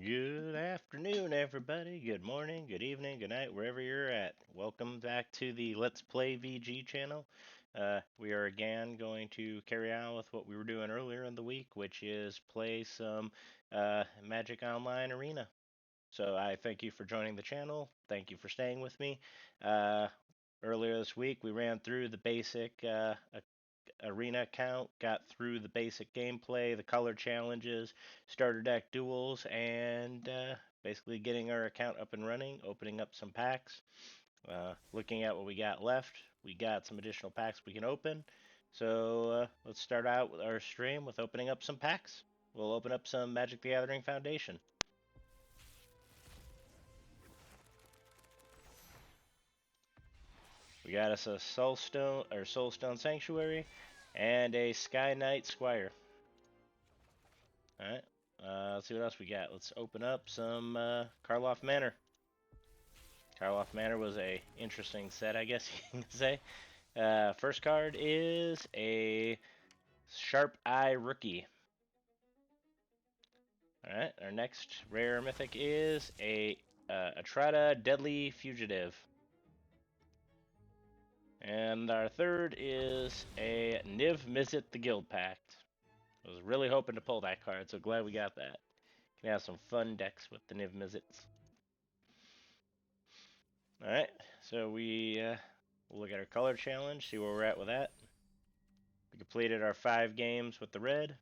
Good afternoon, everybody. Good morning, good evening, good night, wherever you're at. Welcome back to the Let's Play VG channel. We are again going to carry on with what we were doing earlier in the week, which is play some Magic Online Arena. So I thank you for joining the channel. Thank you for staying with me. Earlier this week, we ran through the basic arena account, got through the basic gameplay, the color challenges, starter deck duels, and basically getting our account up and running, opening up some packs. Looking at what we got left, we got some additional packs we can open. So let's start out with our stream with opening up some packs. We'll open up some Magic the Gathering Foundation. We got us a Soulstone Sanctuary and a Sky Knight Squire. Alright, let's see what else we got. Let's open up some Karloff Manor. Karloff Manor was a interesting set, I guess you can say. First card is a Sharp Eye Rookie. Alright, our next rare mythic is a Atrada Deadly Fugitive. And our third is a Niv Mizzet the Guild Pact. I was really hoping to pull that card, so glad we got that. Can have some fun decks with the Niv Mizzets. Alright, so we'll look at our color challenge, see where we're at with that. We completed our 5 games with the red.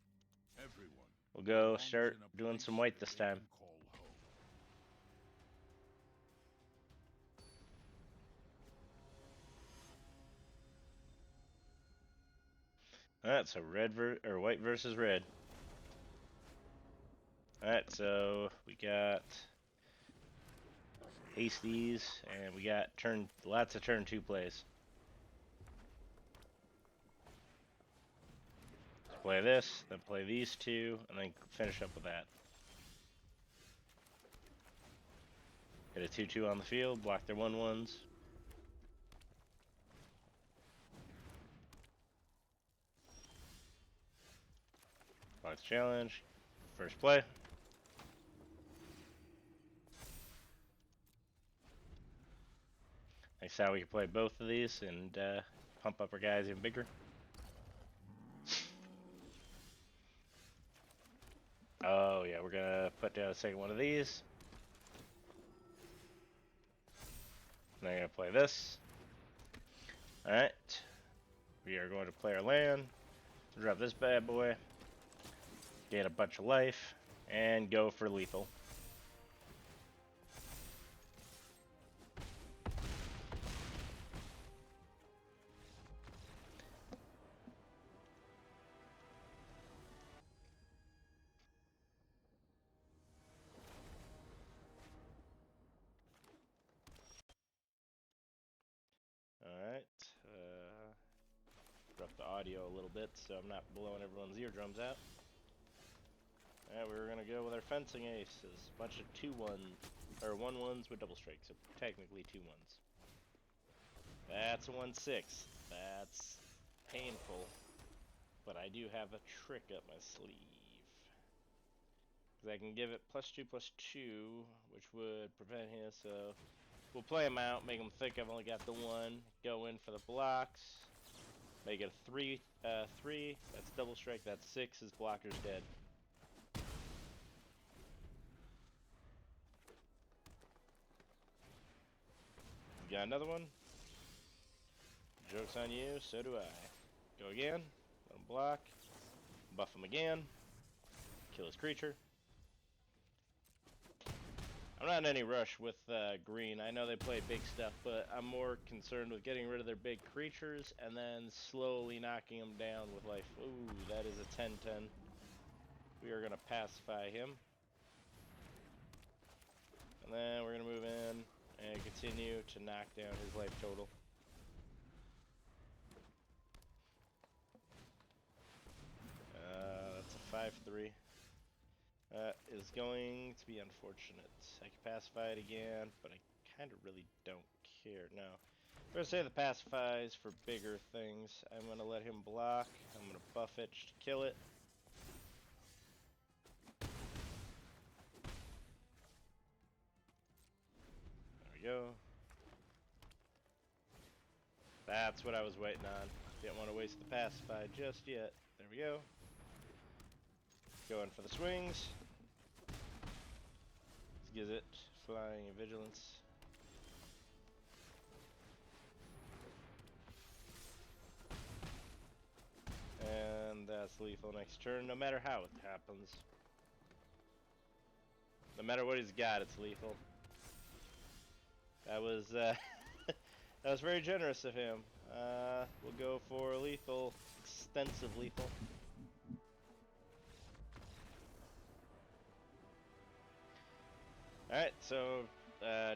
We'll go start doing some white this time. Alright, so white versus red. Alright, so we got Hasties, and we got lots of turn 2 plays. Let's play this, then play these two, and then finish up with that. Get a 2/2 on the field, block their 1/1s. Block the challenge. First play. Nice how we can play both of these and pump up our guys even bigger. Oh yeah, we're gonna put down a second one of these. And I'm gonna play this. Alright. We are going to play our land. Drop this bad boy. Get a bunch of life. And go for lethal. Alright, drop the audio a little bit so I'm not blowing everyone's eardrums out. Alright, we're gonna go with our fencing aces. A bunch of 2/1 or 1/1s with double strike, so technically 2/1s. That's a 1/6. That's painful. But I do have a trick up my sleeve. Because I can give it +2/+2, which would prevent him, so we'll play him out, make him think I've only got the one, go in for the blocks, make it a 3, that's double strike, that's 6, his blocker's dead. You got another one? Joke's on you, so do I. Go again, let him block, buff him again, kill his creature. I'm not in any rush with green. I know they play big stuff, but I'm more concerned with getting rid of their big creatures and then slowly knocking them down with life. Ooh, that is a 10/10. We are going to pacify him. And then we're going to move in and continue to knock down his life total. That's a 5/3. That is going to be unfortunate. I can pacify it again, but I kind of really don't care. No. I'm going to say the pacify is for bigger things. I'm going to let him block. I'm going to buff it to kill it. go. That's what I was waiting on. Didn't want to waste the pacify just yet. There we go. Going for the swings. Gives it flying and vigilance. And that's lethal next turn, no matter how it happens. No matter what he's got, it's lethal. That was that was very generous of him. We'll go for lethal, extensive lethal. Alright, so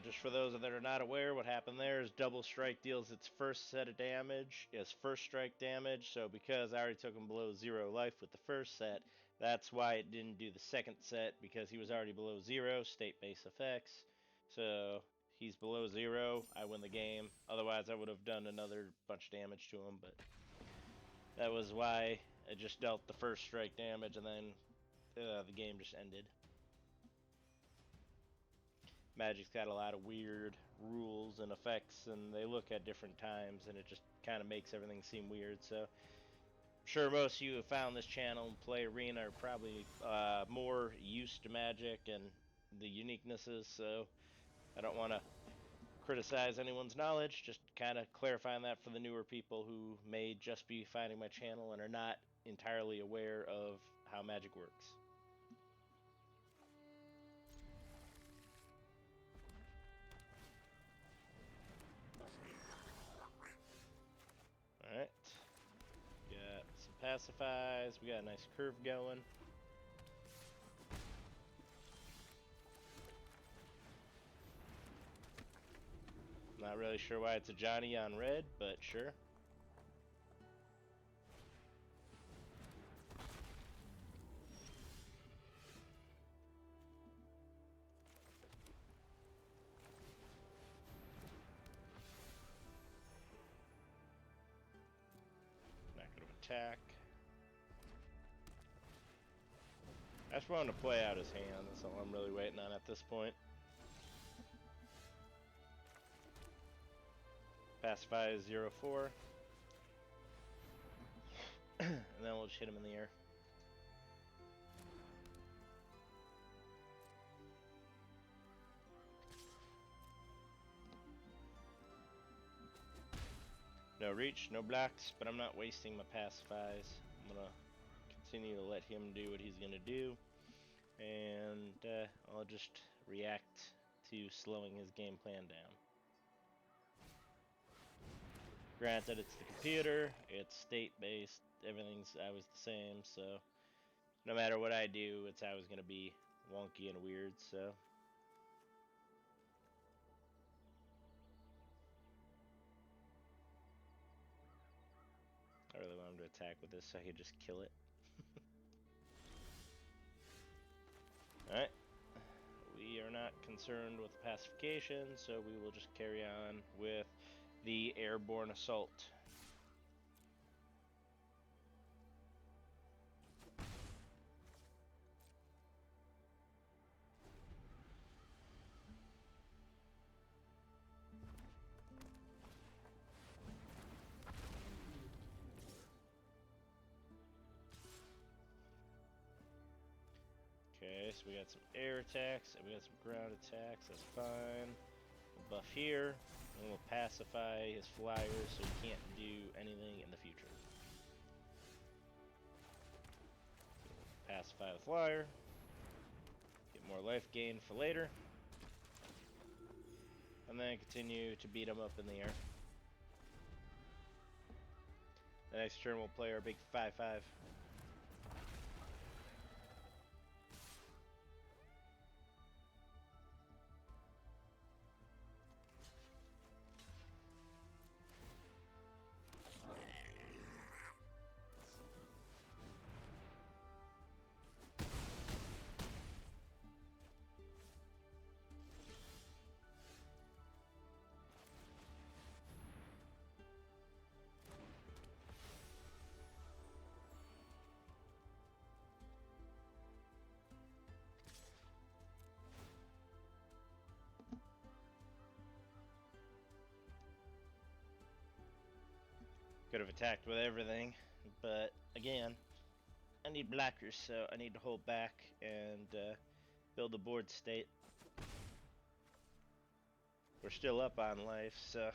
just for those that are not aware, what happened there is double strike deals its first set of damage, its first strike damage, so because I already took him below 0 life with the first set, that's why it didn't do the second set, because he was already below 0, state-based effects. So he's below 0, I win the game. Otherwise I would have done another bunch of damage to him, but that was why I just dealt the first strike damage, and then the game just ended. Magic's got a lot of weird rules and effects, and they look at different times, and it just kind of makes everything seem weird. So, I'm sure most of you who found this channel and play Arena are probably more used to Magic and the uniquenesses, so I don't want to criticize anyone's knowledge, just kind of clarifying that for the newer people who may just be finding my channel and are not entirely aware of how Magic works. Alright. Got some pacifies. We got a nice curve going. Not really sure why it's a Johnny on red, but sure. Not going to attack. I just want him to play out his hand. That's all I'm really waiting on at this point. Pacify is 0-4. And then we'll just hit him in the air. No reach, no blocks, but I'm not wasting my pacifies. I'm gonna continue to let him do what he's gonna do, and I'll just react to slowing his game plan down. Granted, it's the computer, it's state-based, everything's always the same, so no matter what I do, it's always gonna be wonky and weird, so. I really want him to attack with this so I could just kill it. Alright. We are not concerned with pacification, so we will just carry on with the airborne assault. Okay, so we got some air attacks and we got some ground attacks, that's fine. We'll buff here, and we'll pacify his flyers so he can't do anything in the future. Pacify the flyer, get more life gain for later, and then continue to beat him up in the air. The next turn we'll play our big 5/5. Could have attacked with everything, but again, I need blackers, so I need to hold back and build a board state. We're still up on life, so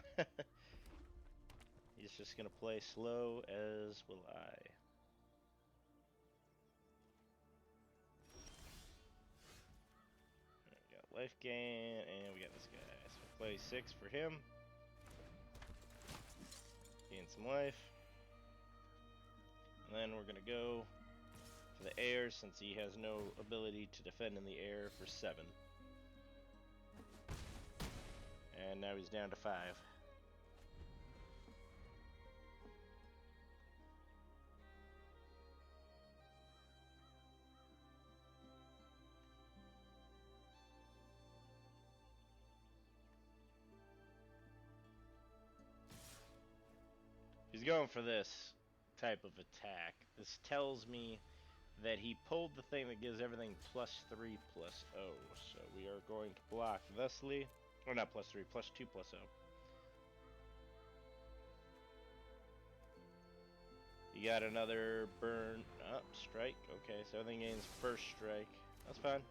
he's just gonna play slow, as will I. We got life gain, and we got this guy. So we'll play 6 for him. Gain some life. And then we're gonna go for the air, since he has no ability to defend in the air, for 7. And now he's down to 5. He's going for this type of attack. This tells me that he pulled the thing that gives everything +3/+0. So we are going to block thusly. Or not +3, +2/+0. You got another burn up, strike. Okay, so everything gains first strike. That's fine.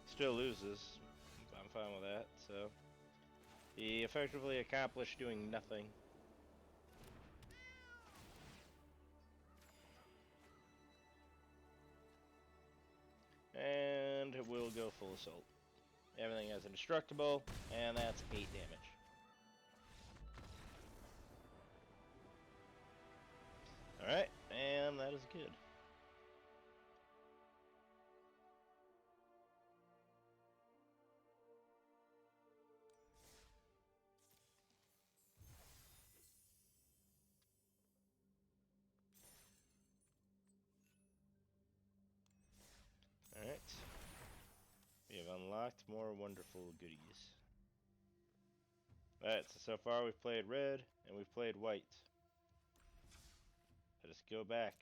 Still loses. I'm fine with that. So he effectively accomplished doing nothing. And we'll go full assault. Everything has indestructible, and that's 8 damage. Alright, and that is good. Alright. We have unlocked more wonderful goodies. Alright, so far we've played red and we've played white. Let us go back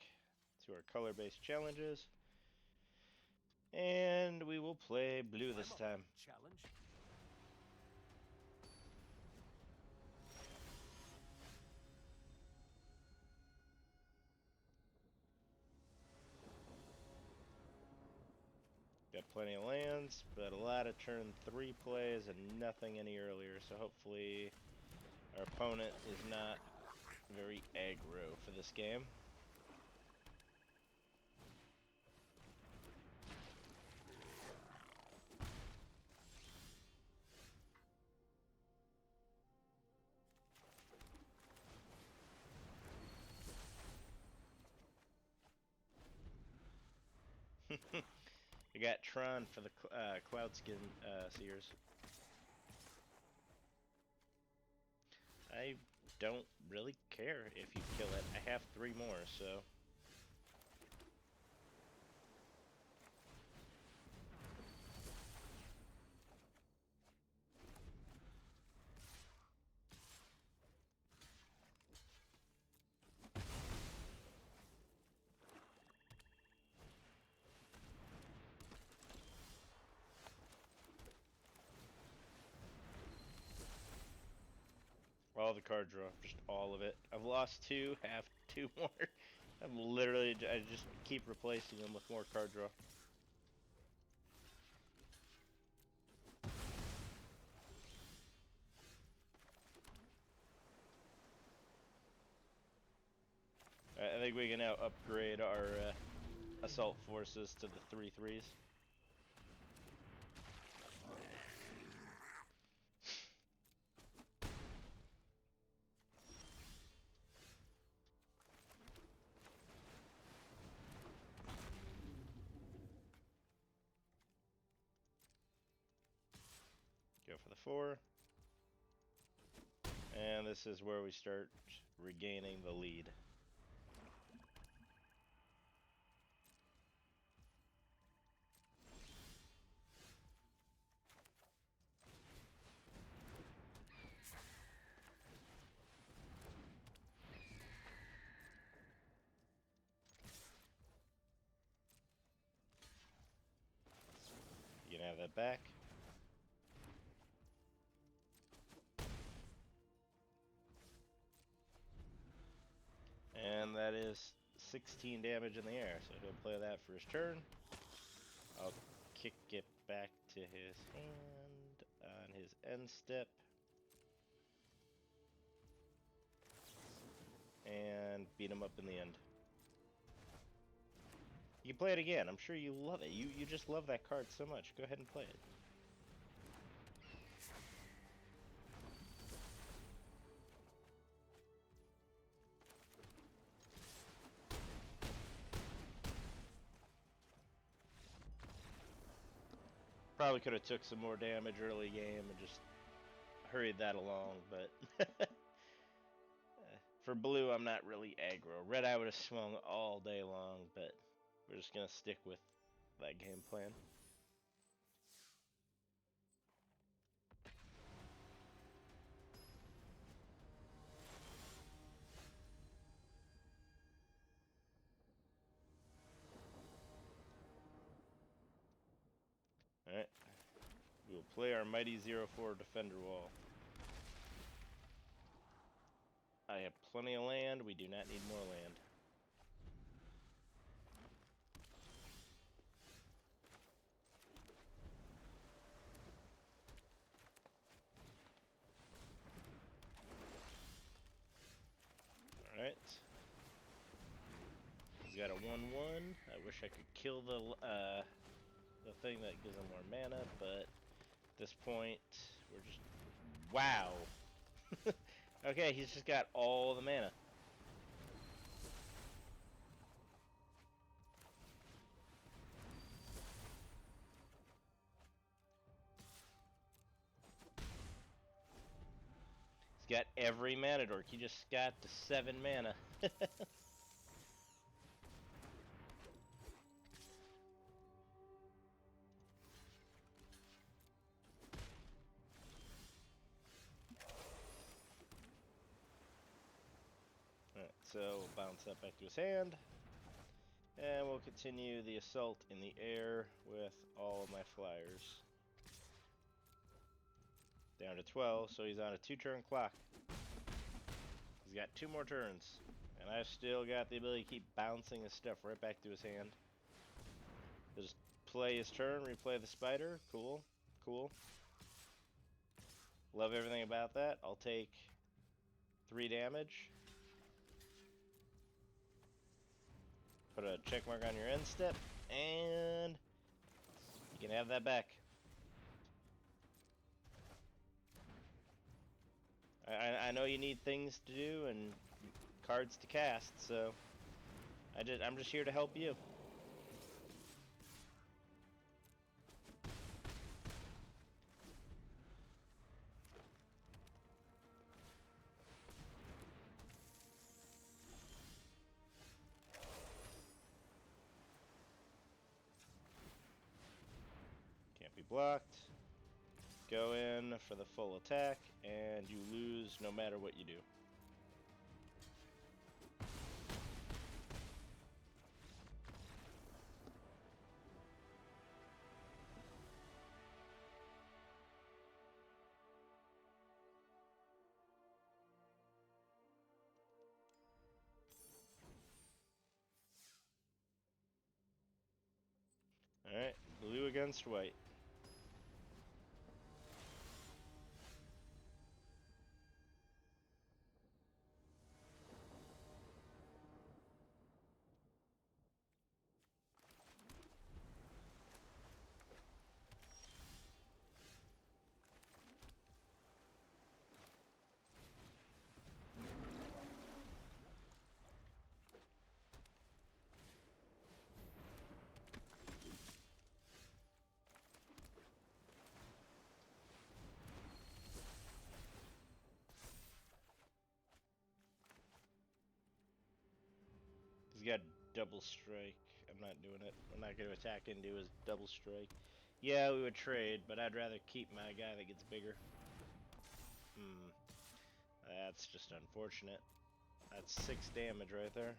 to our color-based challenges. And we will play blue this time. Challenge. Got plenty of lands, but a lot of turn 3 plays and nothing any earlier, so hopefully our opponent is not very aggro for this game. I got Tron for the Cloudskin Seers. I don't really care if you kill it. I have 3 more, so. All the card draw, just all of it. I've lost 2, have 2 more. I'm literally, I just keep replacing them with more card draw. I think we can now upgrade our assault forces to the 3/3s. Go for the 4. And this is where we start regaining the lead. You can have that back. 16 damage in the air. So he'll play that for his turn. I'll kick it back to his hand on his end step. And beat him up in the end. You can play it again. I'm sure you love it. You just love that card so much. Go ahead and play it. Probably could have took some more damage early game and just hurried that along, but for blue, I'm not really aggro. Red, I would have swung all day long, but we're just gonna stick with that game plan. Alright. We will play our mighty 0/4 defender wall. I have plenty of land. We do not need more land. Alright. He's got a 1/1. I wish I could kill the thing that gives him more mana, but at this point, we're just... Wow! Okay, he's just got all the mana. He's got every mana dork. He just got to 7 mana. Alright, so we'll bounce that back to his hand. And we'll continue the assault in the air with all of my flyers. Down to 12, so he's on a 2-turn clock. He's got 2 more turns. And I've still got the ability to keep bouncing his stuff right back to his hand. Just play his turn, replay the spider. Cool. Cool. Love everything about that. I'll take 3 damage. Put a check mark on your end step, and you can have that back. I know you need things to do and cards to cast, so I'm just here to help you. Can't be blocked. Go in for the full attack, and you lose no matter what you do. Alright, blue against white. He's got double strike. I'm not doing it. I'm not going to attack into his double strike. Yeah, we would trade, but I'd rather keep my guy that gets bigger. That's just unfortunate. That's 6 damage right there.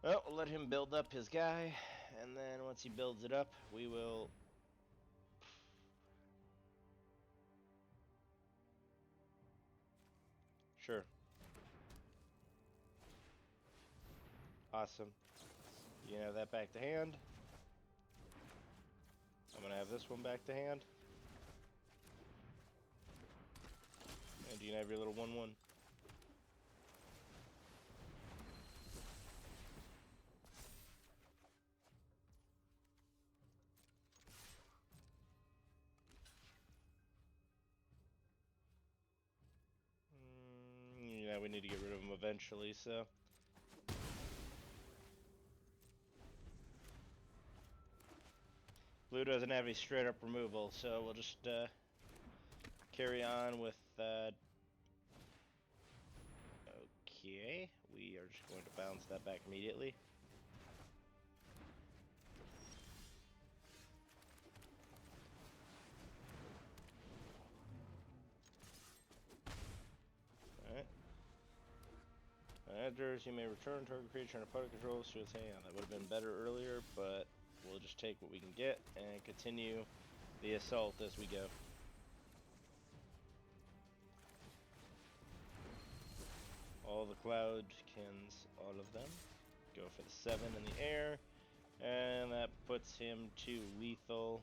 Well, we'll let him build up his guy, and then once he builds it up, we will Sure. Awesome. You can have that back to hand. I'm gonna have this one back to hand. And you can have your little 1/1. Yeah, we need to get rid of them eventually, so. Blue doesn't have any straight up removal, so we'll just carry on with. Okay, we are just going to bounce that back immediately. Alright. Enters, you may return target creature and opponent controls to its hand. That would have been better earlier, but we'll just take what we can get and continue the assault as we go. All the Cloudkins, all of them. Go for the 7 in the air, and that puts him to lethal.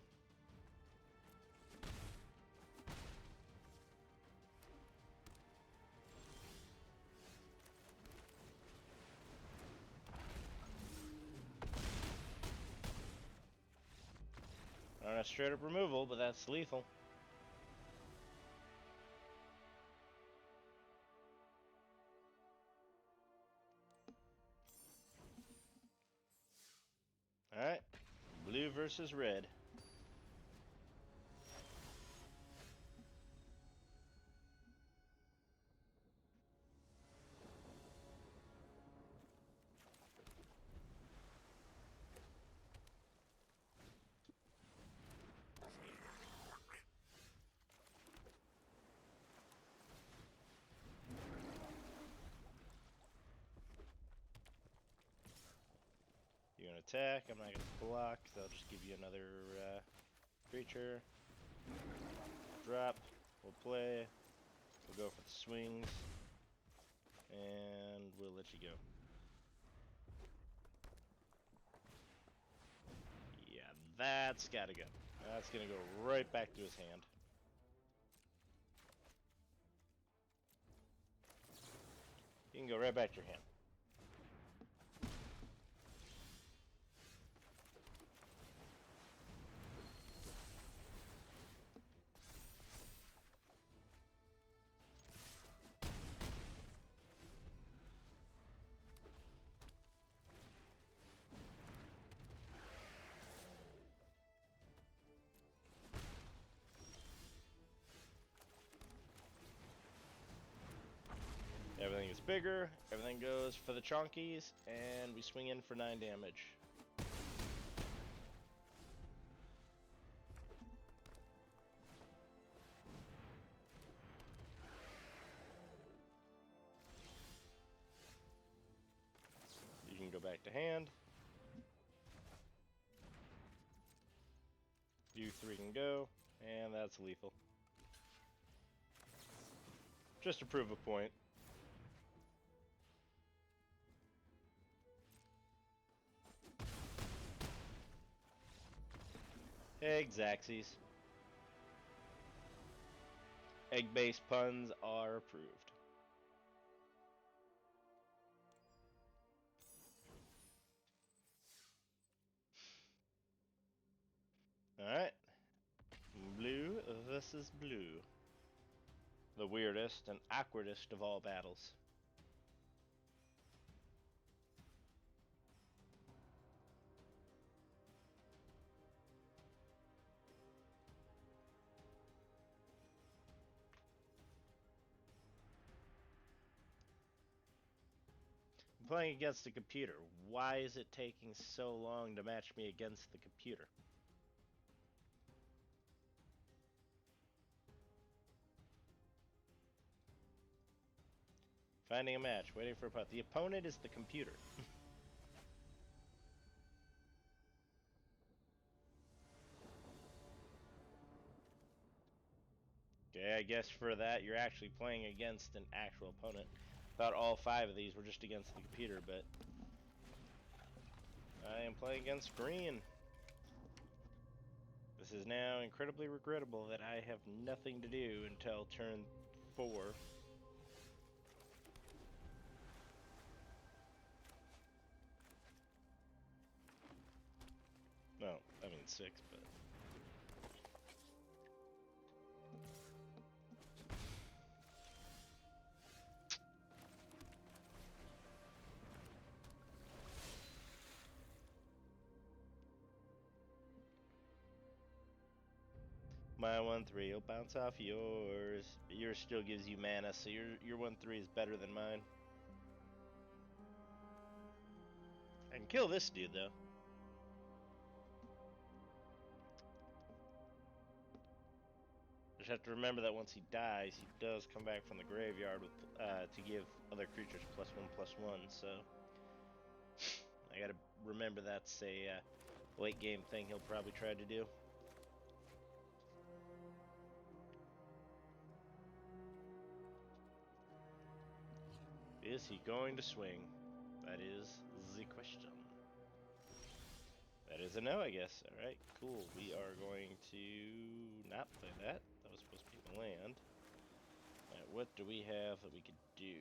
Not a straight up removal, but that's lethal. Alright, blue versus red. You're gonna attack, I'm not gonna block, so I'll just give you another creature. Drop, we'll play, we'll go for the swings, and we'll let you go. Yeah, that's gotta go. That's gonna go right back to his hand. You can go right back to your hand. Everything is bigger, everything goes for the chonkies, and we swing in for 9 damage. You can go back to hand. You 3 can go, and that's lethal. Just to prove a point. Exacxies. Egg-based puns are approved. Alright. Blue versus blue. The weirdest and awkwardest of all battles. I'm playing against the computer. Why is it taking so long to match me against the computer? Finding a match, waiting for a putt. The opponent is the computer. Okay, I guess for that you're actually playing against an actual opponent. Thought all 5 of these were just against the computer, but I am playing against green. This is now incredibly regrettable that I have nothing to do until turn 4. No, I mean 6, but... My 1/3 will bounce off yours, but yours still gives you mana, so your 1/3 is better than mine. I can kill this dude though. Just have to remember that once he dies, he does come back from the graveyard with to give other creatures +1/+1. So I gotta remember that's a late game thing he'll probably try to do. Is he going to swing? That is the question. That is a no, I guess. Alright, cool. We are going to not play that. That was supposed to be the land. Alright, what do we have that we could do?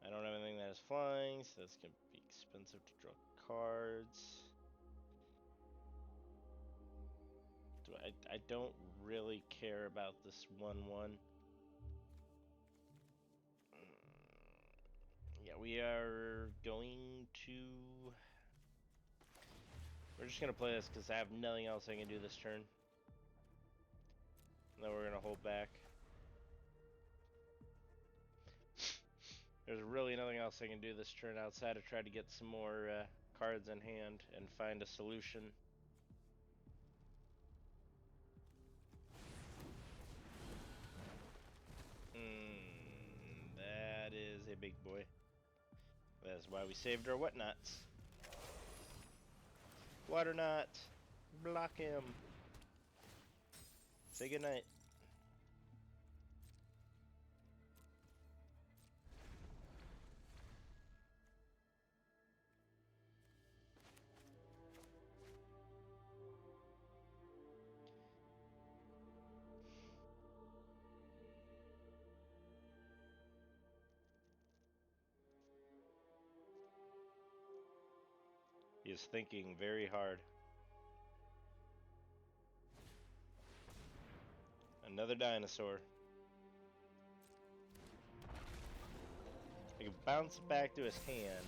I don't have anything that is flying, so that's going to be expensive to draw cards. I don't really care about this 1/1. Yeah, we are going to... We're just going to play this because I have nothing else I can do this turn. And then we're going to hold back. There's really nothing else I can do this turn outside of try to get some more cards in hand and find a solution. That is a big boy. That's why we saved our whatnots. Water knot! Block him! Say goodnight. He is thinking very hard. Another dinosaur. I can bounce it back to his hand,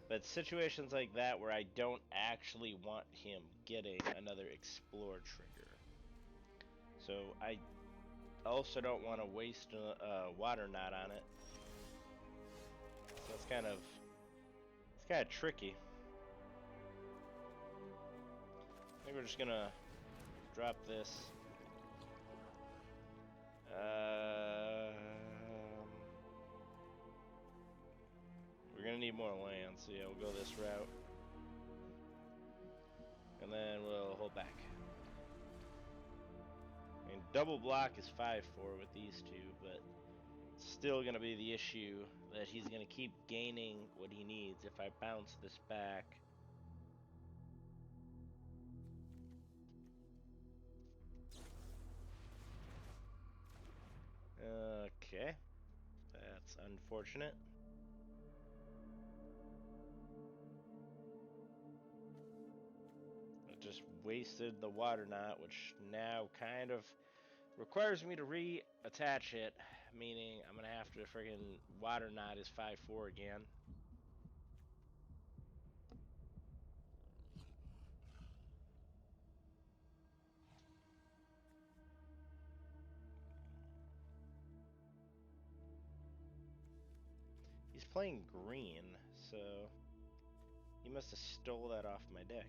but situations like that where I don't actually want him getting another explore trigger. So I also don't want to waste a water knot on it. So it's kind of tricky. I think we're just gonna drop this. We're gonna need more land, so yeah, we'll go this route. And then we'll hold back. I mean, double block is 5/4 with these two, but it's still gonna be the issue that he's gonna keep gaining what he needs if I bounce this back. Okay, that's unfortunate. I just wasted the water knot, which now kind of requires me to reattach it, meaning I'm gonna have to friggin' water knot his 5/4 again. He's playing green, so he must have stole that off my deck.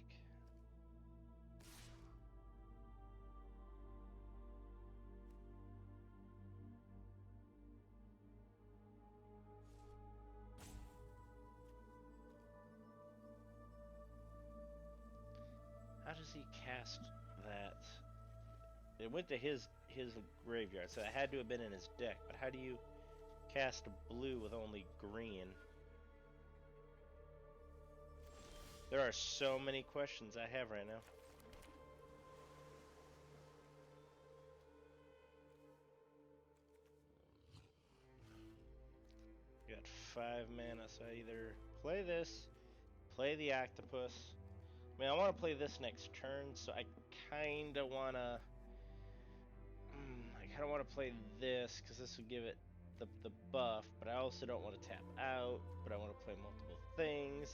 How does he cast that It went to his graveyard, so it had to have been in his deck. But how do you cast blue with only green? There are so many questions I have right now. Got 5 mana, so I either play this, play the octopus. I mean, I want to play this next turn, so I kind of want to. I kind of want to play this because this would give it the buff, but I also don't want to tap out. But I want to play multiple things.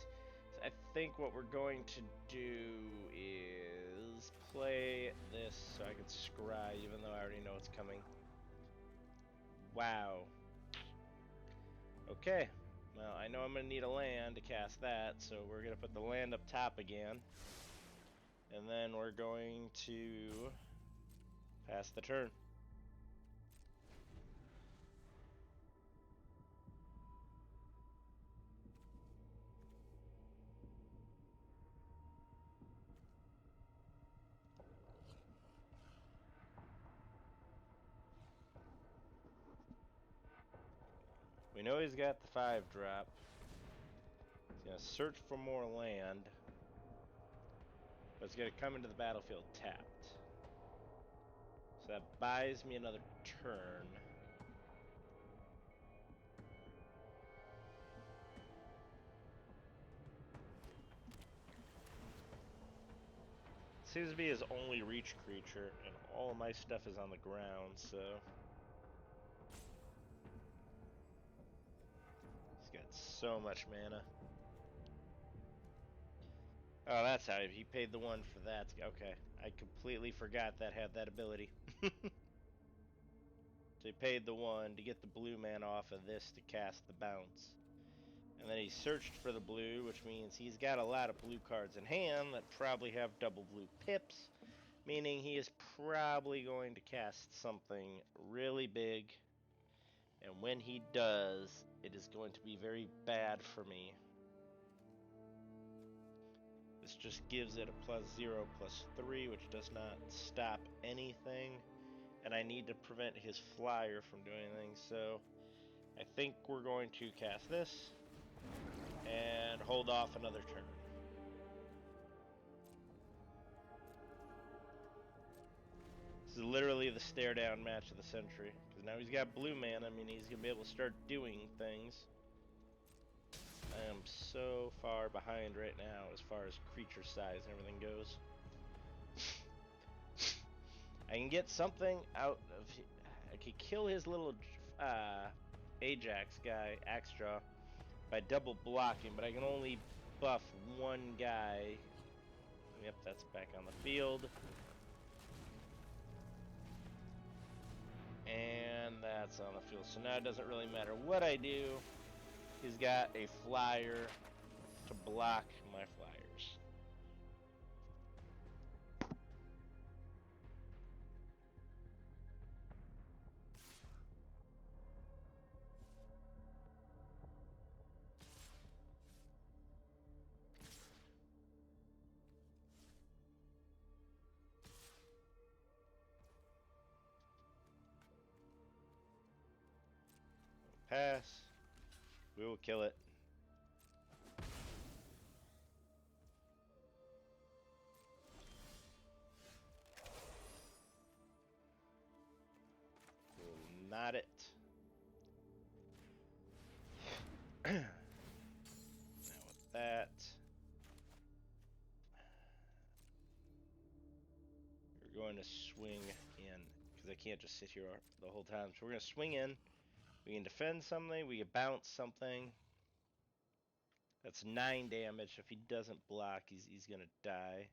So I think what we're going to do is play this so I can scry, even though I already know it's coming. Wow. Okay. Well, I know I'm going to need a land to cast that, so we're going to put the land up top again. And then we're going to pass the turn. We know he's got the 5-drop. He's going to search for more land. But it's going to come into the battlefield tapped. So that buys me another turn. Seems to be his only reach creature, and all of my stuff is on the ground, so... He's got so much mana. Oh, that's how he paid the 1 for that. Okay, I completely forgot that had that ability. So he paid the 1 to get the blue mana off of this to cast the bounce. And then he searched for the blue, which means he's got a lot of blue cards in hand that probably have double blue pips, meaning he is probably going to cast something really big. And when he does, it is going to be very bad for me. This just gives it a +0, +3, which does not stop anything. And I need to prevent his flyer from doing anything, so I think we're going to cast this and hold off another turn. This is literally the stare down match of the century, because now he's got blue mana. I mean, he's going to be able to start doing things. I am so far behind right now as far as creature size and everything goes. I can get something out of... I could kill his little Ajax guy, Axtra, by double blocking, but I can only buff one guy. Yep, that's back on the field. And that's on the field. So now it doesn't really matter what I do. He's got a flyer to block my flyers. Pass. We will kill it. We'll knot it. Now with that, we're going to swing in, because I can't just sit here the whole time. So we're going to swing in. We can defend something, we can bounce something. That's 9 damage. If he doesn't block, he's going to die.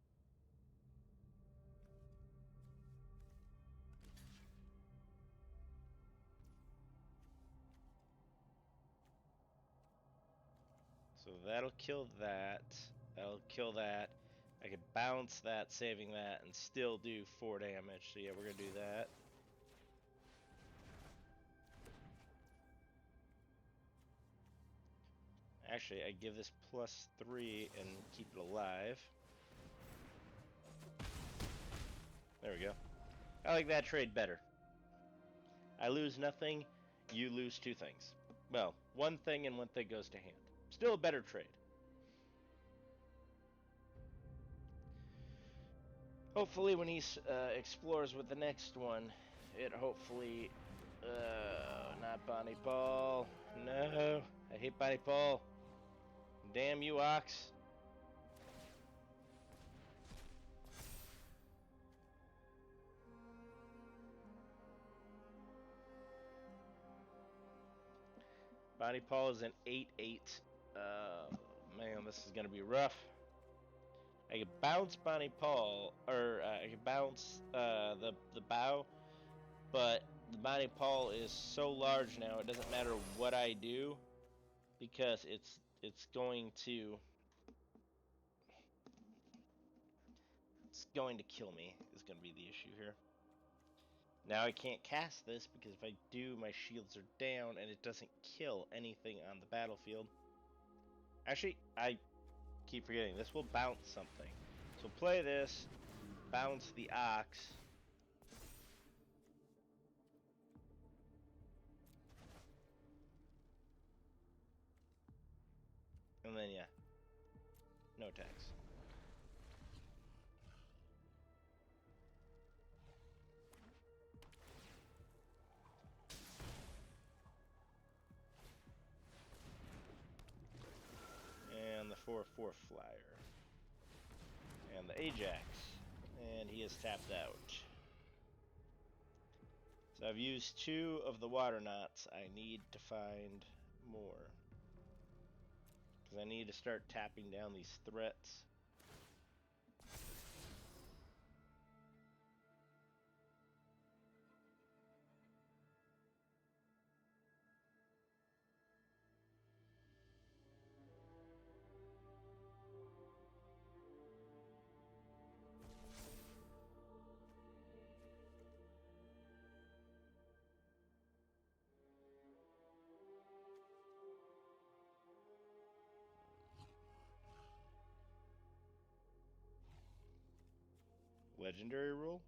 So that'll kill that. That'll kill that. I could bounce that, saving that, and still do 4 damage. So yeah, we're going to do that. Actually, I give this +3 and keep it alive. There we go. I like that trade better. I lose nothing, you lose 2 things. Well, 1 thing and 1 thing goes to hand. Still a better trade. Hopefully when he explores with the next one, it hopefully... not Bonnie Paul. No, I hate Bonnie Paul. Damn you, Ox. Bonnie Paul is an 8/8. Man, this is gonna be rough. I could bounce Bonnie Paul, or I could bounce the bow, but the Bonnie Paul is so large now it doesn't matter what I do because it's going to kill me. Is going to be the issue here. Now I can't cast this because if I do, my shields are down and it doesn't kill anything on the battlefield. Actually, I keep forgetting this will bounce something. So play this, bounce the Ox. And then, yeah, no attacks. And the 4/4 flyer. And the Ajax. And he is tapped out. So I've used 2 of the water knots. I need to find more. Because I need to start tapping down these threats. Legendary rule?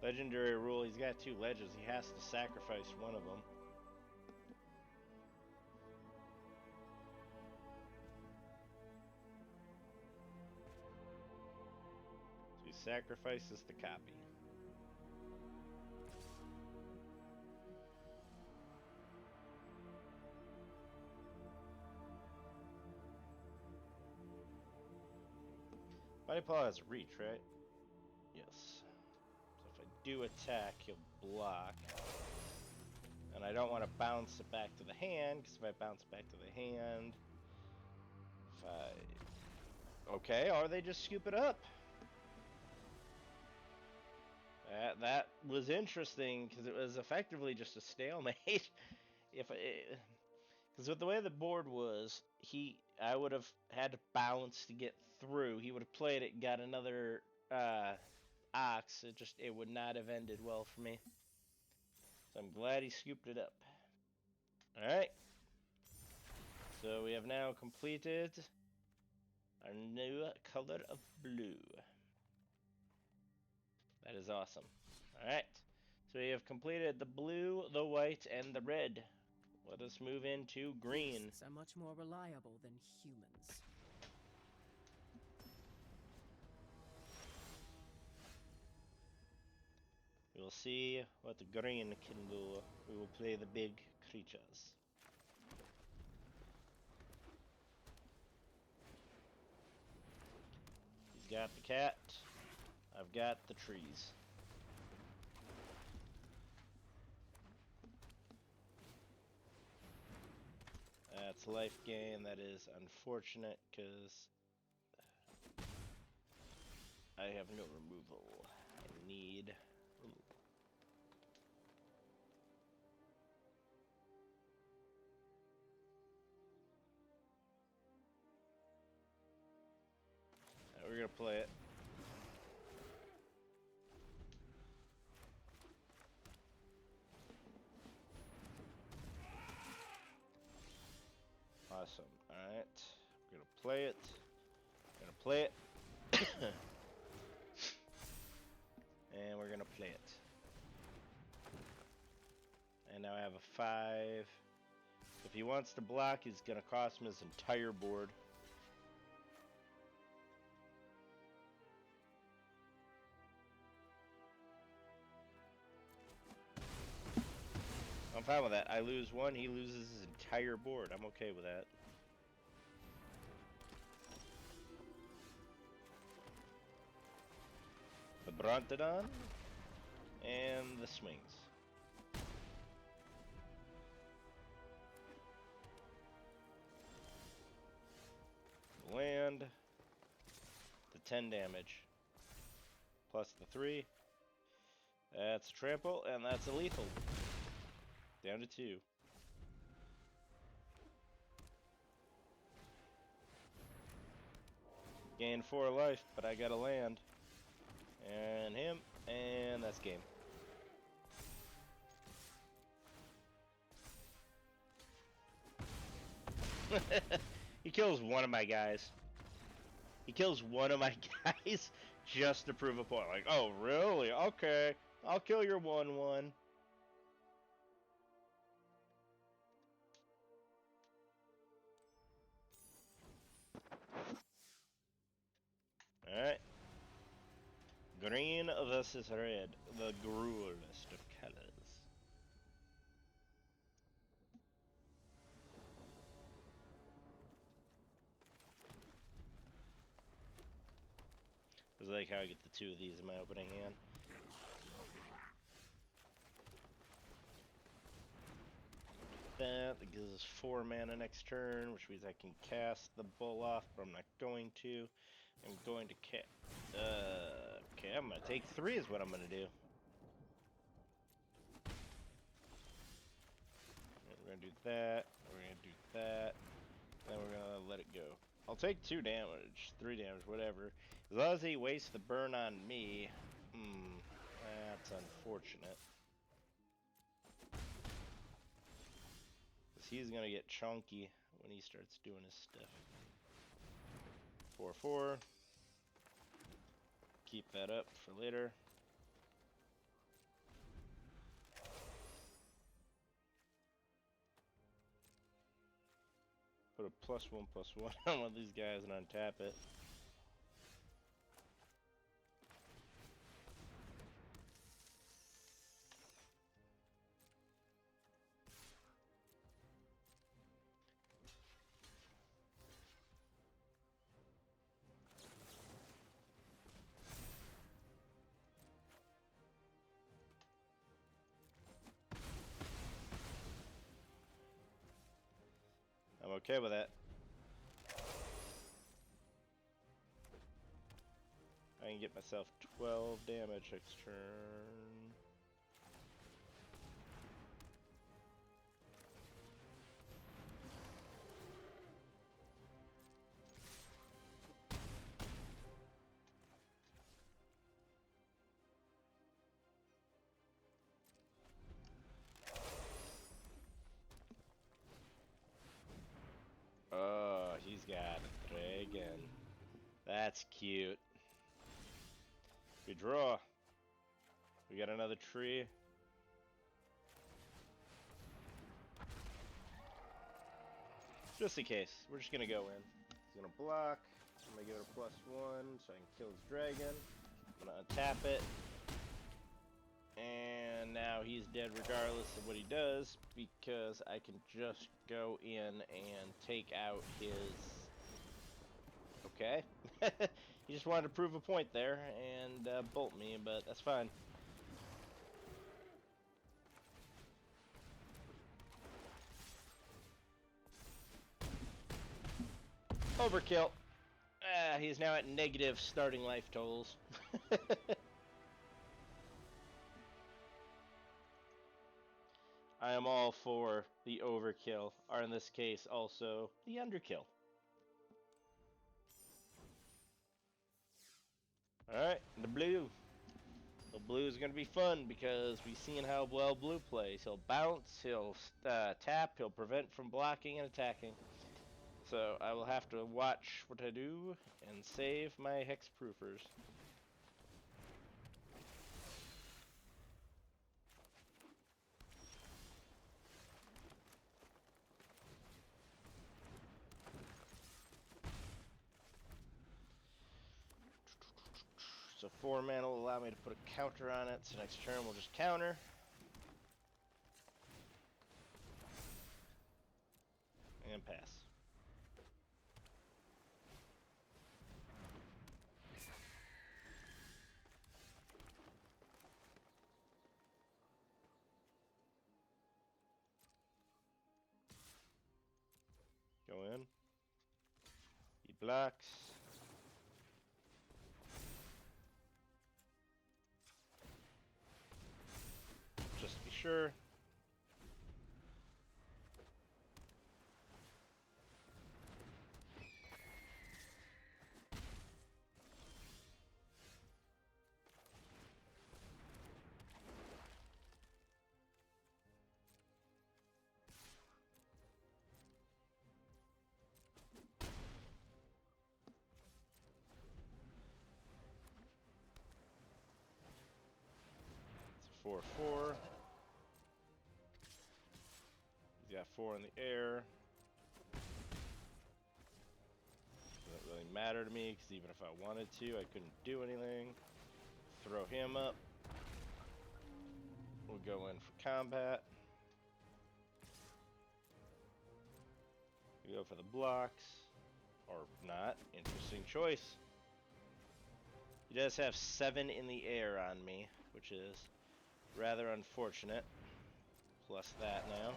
Legendary rule, he's got 2 legends. He has to sacrifice one of them. So he sacrifices the copy. Bonnie Paul has reach, right? Yes. So if I do attack, he'll block. And I don't want to bounce it back to the hand, because if I bounce back to the hand... If I... Okay, or they just scoop it up. That was interesting, because it was effectively just a stalemate. Because with the way the board was, I would have had to bounce to get through. He would have played it, got another Ox. It would not have ended well for me. So I'm glad he scooped it up. Alright. So we have now completed our new color of blue. That is awesome. Alright. So we have completed the blue, the white, and the red. Let us move into green. Beasts are much more reliable than humans. We will see what the green can do. We will play the big creatures. He's got the cat. I've got the trees. That's life gain. That is unfortunate because I have no removal. I need... Ooh. gonna play it. Awesome. Alright. We're gonna play it. Gonna play it. And we're gonna play it. And now I have a 5. If he wants to block, he's gonna cost him his entire board. I'm fine with that. I lose 1, he loses his entire board. I'm okay with that. The Brontodon and the swings. Land. The 10 damage. Plus the 3. That's trample, and that's a lethal. Down to 2. Gain 4 life, but I gotta land. And him, and that's game. He kills one of my guys. He kills one of my guys just to prove a point. Like, oh, really? Okay. I'll kill your 1/1. Alright. Green versus red. The cruelest of colors. I like how I get the 2 of these in my opening hand. That gives us 4 mana next turn, which means I can cast the bull off, but I'm not going to. I'm going to okay, I'm gonna take 3 is what I'm gonna do. We're gonna do that, we're gonna do that, then we're gonna let it go. I'll take 2 damage, 3 damage, whatever. As long as he wastes the burn on me, that's unfortunate. Because he's gonna get chunky when he starts doing his stuff. 4/4. Keep that up for later. Put a +1/+1 on one of these guys and untap it. I'm okay with that. I can get myself 12 damage next turn. Oh, he's got a dragon. That's cute. We draw. We got another tree. Just in case. We're just gonna go in. He's gonna block. I'm gonna give it a +1 so I can kill his dragon. I'm gonna untap it. And now he's dead regardless of what he does because I can just go in and take out his... Okay. He just wanted to prove a point there and bolt me, but that's fine. Overkill. He's now at negative starting life totals. I am all for the overkill, or in this case, also the underkill. blue. So blue is going to be fun because we've seen how well blue plays. He'll bounce, he'll tap, he'll prevent from blocking and attacking. So I will have to watch what I do and save my hexproofers. So 4 mana will allow me to put a counter on it, so next turn we'll just counter. And pass. Go in. He blocks. Just to be sure. It's a 4/4. He's got 4 in the air. Doesn't really matter to me because even if I wanted to, I couldn't do anything. Throw him up. We'll go in for combat. We go for the blocks. Or not. Interesting choice. He does have 7 in the air on me, which is rather unfortunate. Plus that now.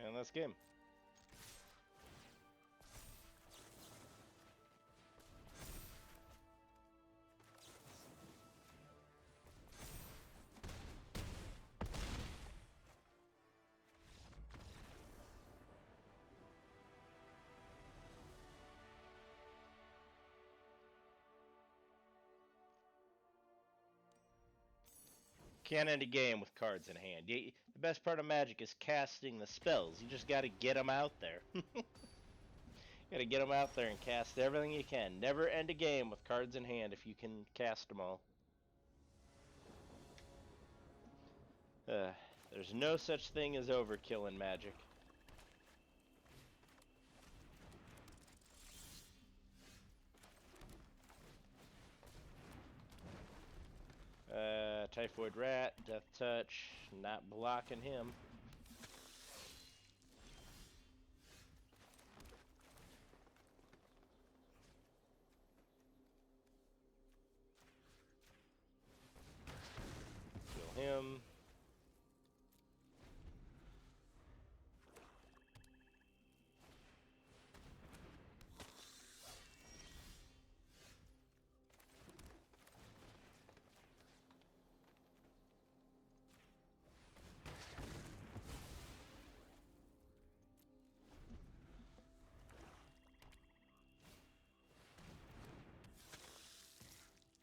And that's game. Can't end a game with cards in hand. The best part of Magic is casting the spells. You just gotta get them out there. Gotta get them out there and cast everything you can. Never end a game with cards in hand if you can cast them all. There's no such thing as overkill in Magic. Typhoid Rat, Death Touch, not blocking him. Kill him.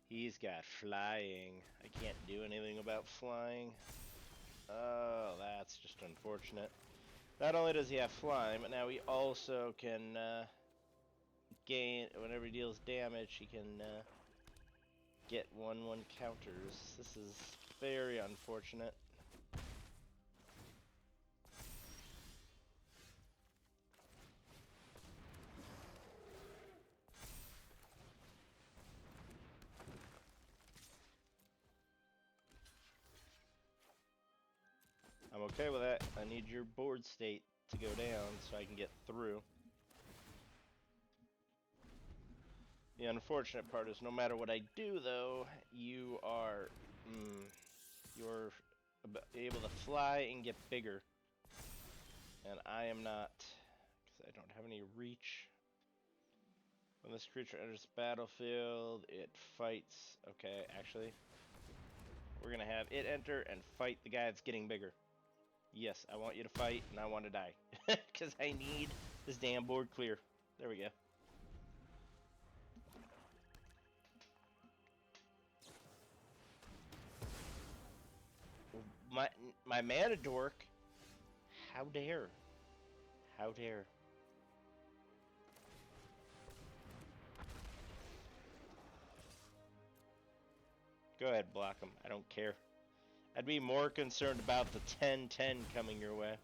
He's got flying. I can't do anything about flying. Oh, that's just unfortunate. Not only does he have flying, but now he also can gain, whenever he deals damage, he can get 1/1 counters. This is very unfortunate. I'm okay with that. I need your board state to go down so I can get through. The unfortunate part is no matter what I do, though, you're able to fly and get bigger. And I am not, because I don't have any reach. When this creature enters the battlefield, it fights. Okay, actually, we're gonna have it enter and fight the guy that's getting bigger. Yes, I want you to fight, and I want to die. Because I need this damn board clear. There we go. My mana dork. How dare? How dare? Go ahead, block him. I don't care. I'd be more concerned about the 10-10 coming your way.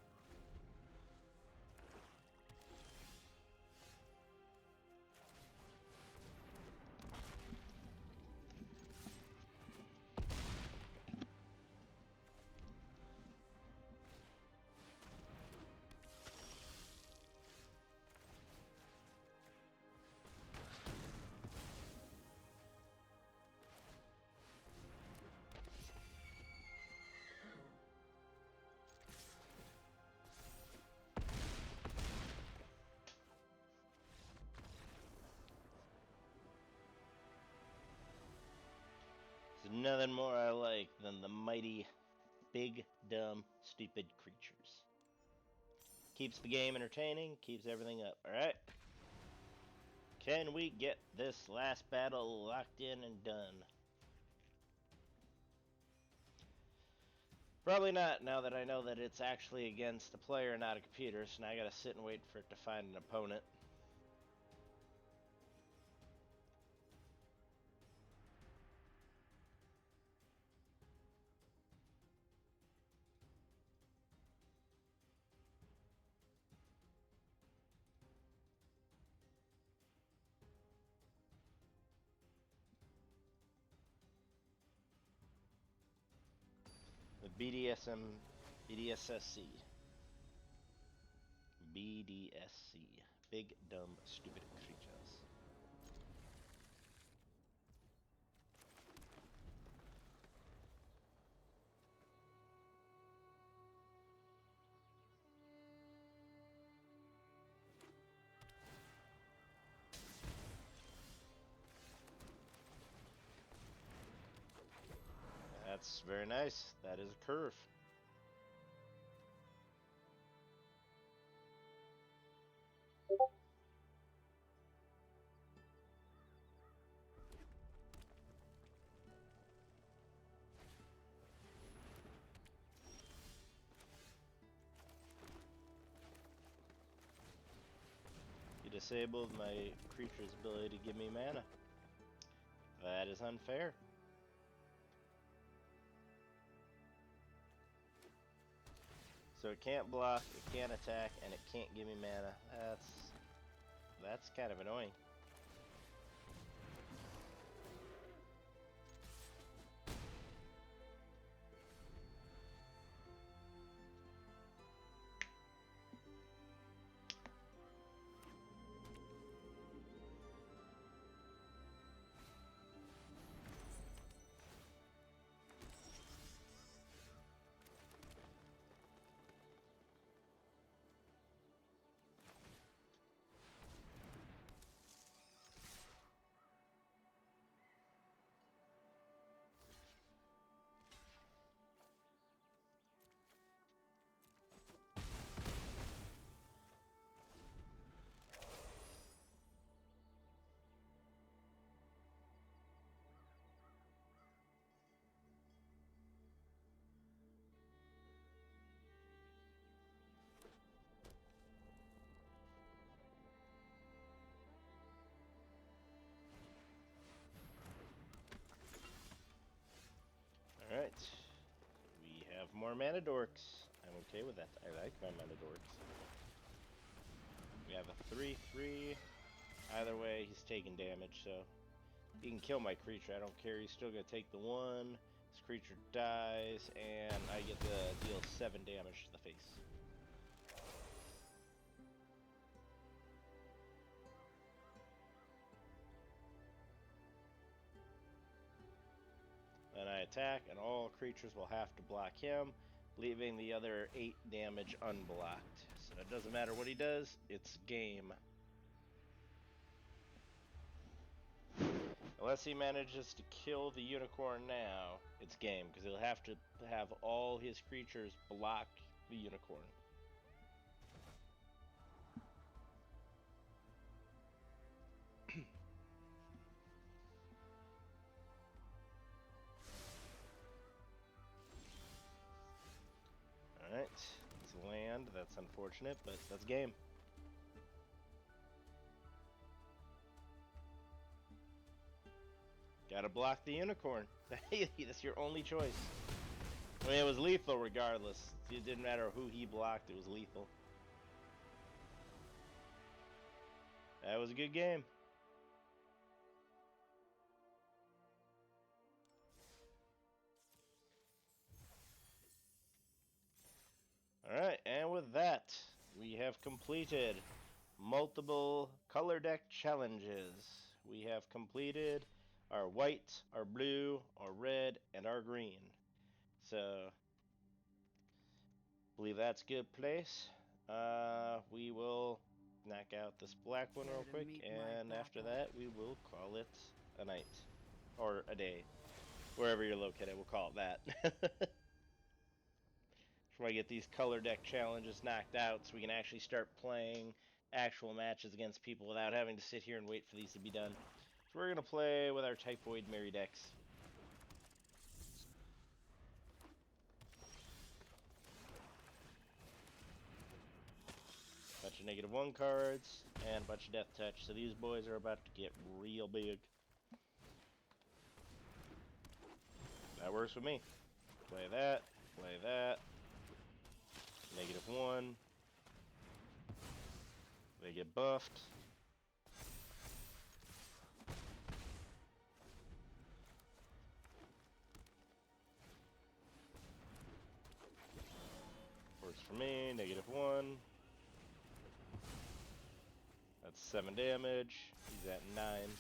There's nothing more I like than the mighty, big, dumb, stupid creatures. Keeps the game entertaining, keeps everything up, alright? Can we get this last battle locked in and done? Probably not, now that I know that it's actually against a player, not a computer, so now I gotta sit and wait for it to find an opponent. The BDSC. BDSC. Big, dumb, stupid creatures. That's very nice. That is a curve. You disabled my creature's ability to give me mana. That is unfair. So it can't block, it can't attack, and it can't give me mana. That's kind of annoying. Alright. We have more mana dorks. I'm okay with that. I like my mana dorks. We have a 3/3. Either way, he's taking damage, so he can kill my creature. I don't care. He's still gonna take the 1. This creature dies, and I get to deal 7 damage to the face. Then I attack, and all creatures will have to block him, leaving the other 8 damage unblocked. So it doesn't matter what he does, it's game. Unless he manages to kill the unicorn now, it's game, because he'll have to have all his creatures block the unicorn. Alright, it's land, that's unfortunate, but that's game. Gotta block the unicorn. That's your only choice. I mean, it was lethal regardless. It didn't matter who he blocked, it was lethal. That was a good game. Alright, and with that, we have completed multiple color deck challenges. We have completed our white, our blue, our red, and our green. So, I believe that's a good place. We will knock out this black one real quick, and after that, we will call it a night. Or a day. Wherever you're located, we'll call it that. Try to get these color deck challenges knocked out so we can actually start playing actual matches against people without having to sit here and wait for these to be done. So we're going to play with our Typhoid Mary decks. Bunch of -1 cards and a bunch of Death Touch. So these boys are about to get real big. That works with me. Play that, play that. -1. They get buffed. Works for me. -1. That's 7 damage. He's at 9.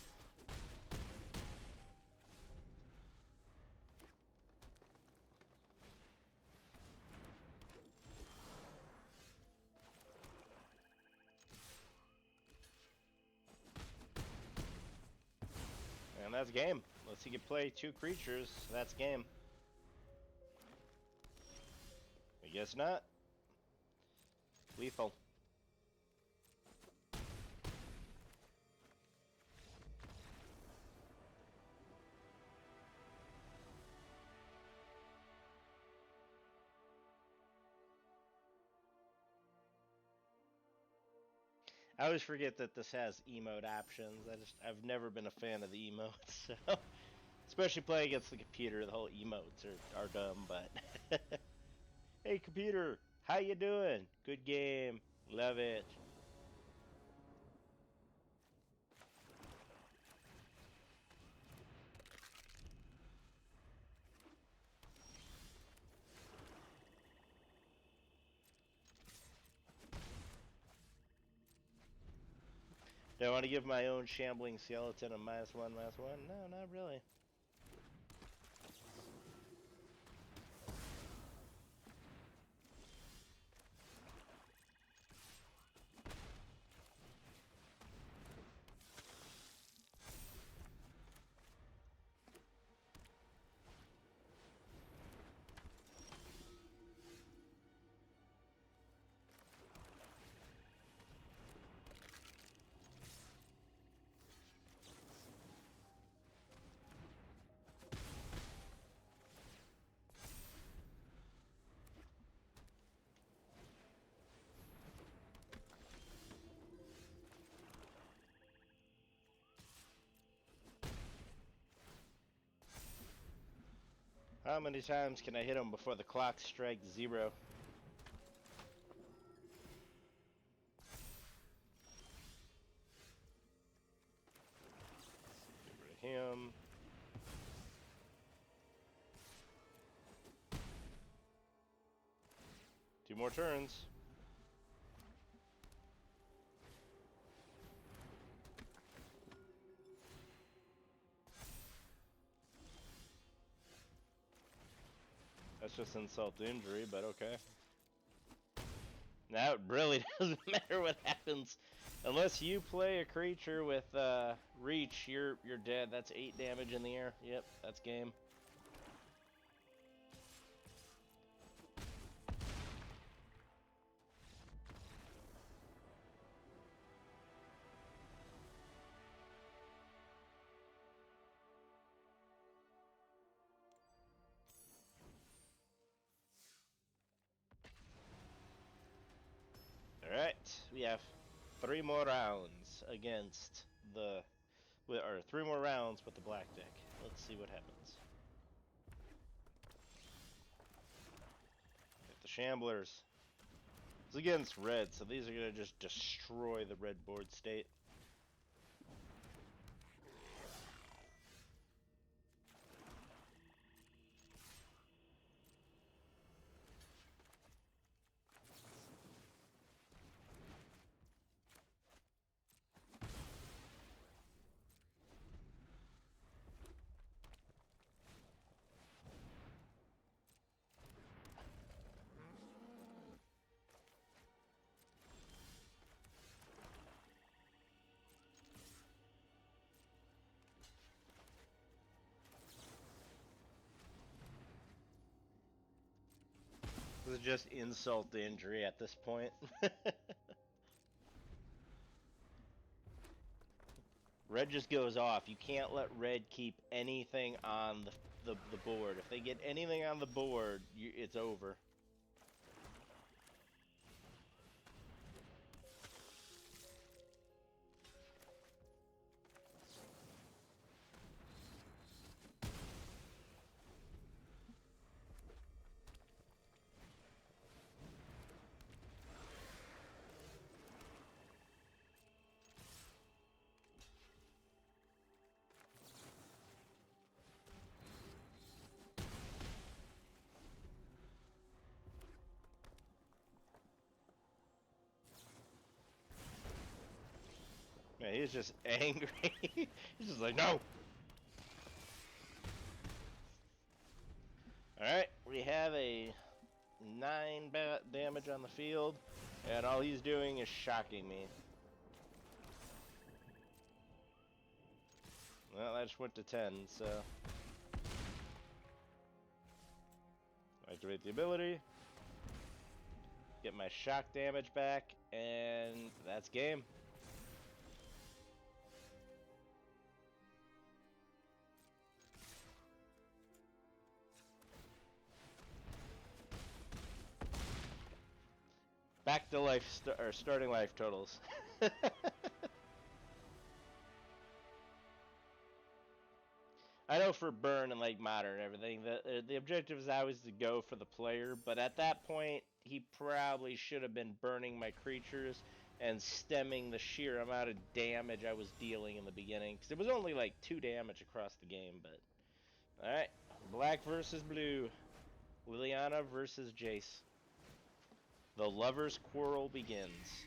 And that's game. Unless he can play 2 creatures, that's game. I guess not. Lethal. I always forget that this has emote options. I've never been a fan of the emotes, so especially playing against the computer, the whole emotes are dumb, but hey computer, how you doing? Good game. Love it. Do I want to give my own shambling skeleton a -1/-1? No, not really. How many times can I hit him before the clock strikes 0? Get rid of him. Two more turns. That's just insult to injury, but okay. Now it really doesn't matter what happens. Unless you play a creature with reach, you're dead. That's 8 damage in the air. Yep, that's game. All right, we have 3 more rounds against the, or 3 more rounds with the black deck. Let's see what happens. Get the Shamblers. It's against red, so these are gonna just destroy the red board state. This is just insult to injury at this point. Red just goes off. You can't let red keep anything on the board. If they get anything on the board, it's over. Man, he's just angry. He's just like, no! Alright, we have a 9 damage on the field, and all he's doing is shocking me. Well, I just went to 10, so... Activate the ability. Get my shock damage back, and that's game. Back to life, or starting life totals. I know for burn and like modern and everything, the objective is always to go for the player, but at that point, he probably should have been burning my creatures and stemming the sheer amount of damage I was dealing in the beginning, because it was only like 2 damage across the game, but... Alright, black versus blue. Liliana versus Jace. The lovers' quarrel begins.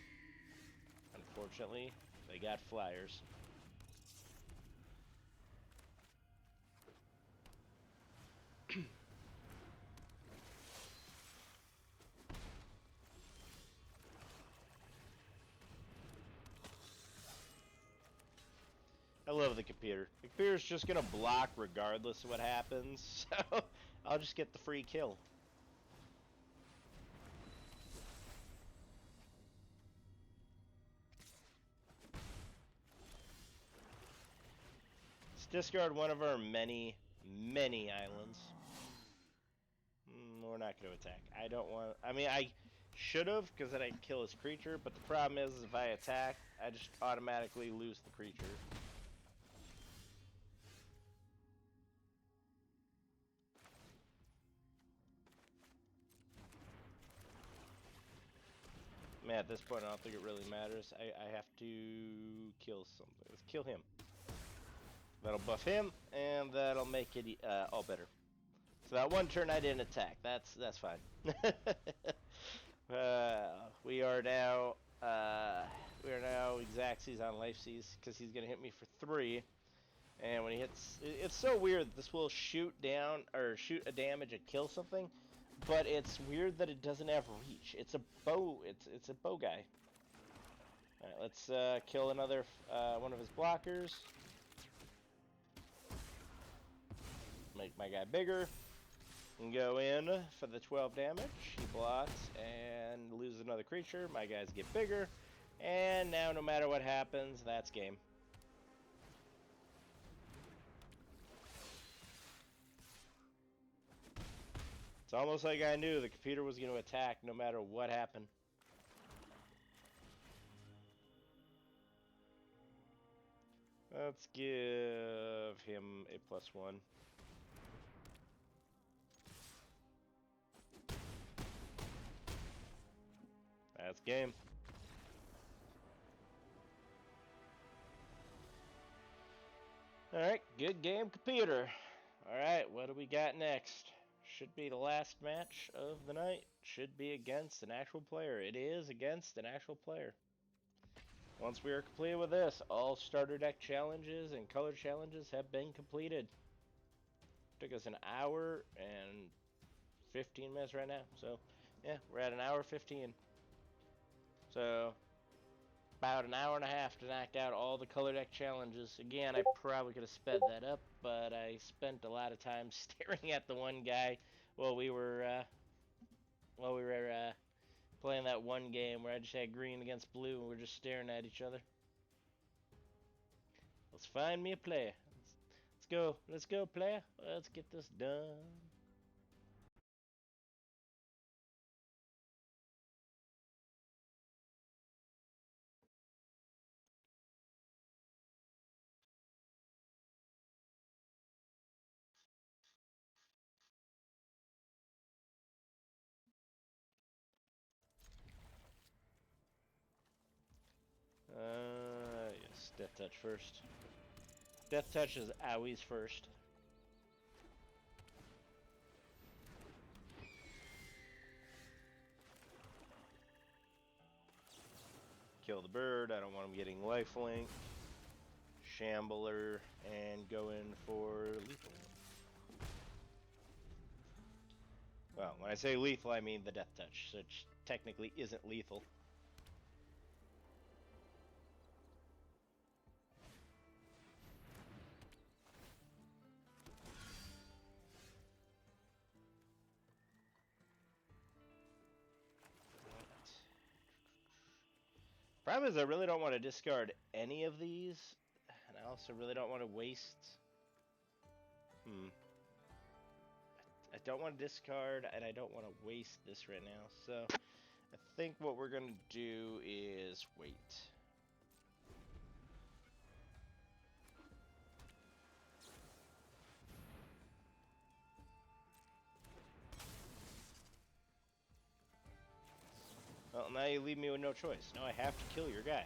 Unfortunately, they got flyers. I love the computer. The computer's just gonna block regardless of what happens, so I'll just get the free kill. Let's discard one of our many, many islands. We're not gonna attack. I don't want... I mean, I should have, because then I'd kill his creature, but the problem is if I attack, I just automatically lose the creature. Man, at this point, I don't think it really matters. I have to kill something. Let's kill him. That'll buff him, and that'll make it all better. So that one turn I didn't attack. That's fine. We are now Exacxies on Life Seize because he's gonna hit me for 3. And when he hits, it's so weird that this will shoot down or shoot a damage and kill something, but it's weird that it doesn't have reach. It's a bow. It's a bow guy. Alright, let's kill another one of his blockers. Make my guy bigger. And go in for the 12 damage. He blocks and loses another creature. My guys get bigger. And now no matter what happens, that's game. It's almost like I knew the computer was going to attack no matter what happened. Let's give him a +1. That's game. Alright, good game, computer. Alright, what do we got next? Should be the last match of the night. Should be against an actual player. It is against an actual player. Once we are completed with this, all starter deck challenges and color challenges have been completed. Took us an hour and 15 minutes right now. So, yeah, we're at an hour 15. So, about an hour and a half to knock out all the color deck challenges. Again, I probably could have sped that up, but I spent a lot of time staring at the one guy while we were playing that one game where I just had green against blue and we're just staring at each other. Let's find me a player. Let's go, player. Let's get this done. Yes, Death Touch first. Death Touch is always first. Kill the bird. I don't want him getting lifelink. Shambler and go in for lethal. Well, when I say lethal, I mean the Death Touch, which technically isn't lethal. Problem is, I really don't want to discard any of these, and I also really don't want to waste. I don't want to discard, and I don't want to waste this right now. So, I think what we're gonna do is wait. Well, now you leave me with no choice. Now I have to kill your guy.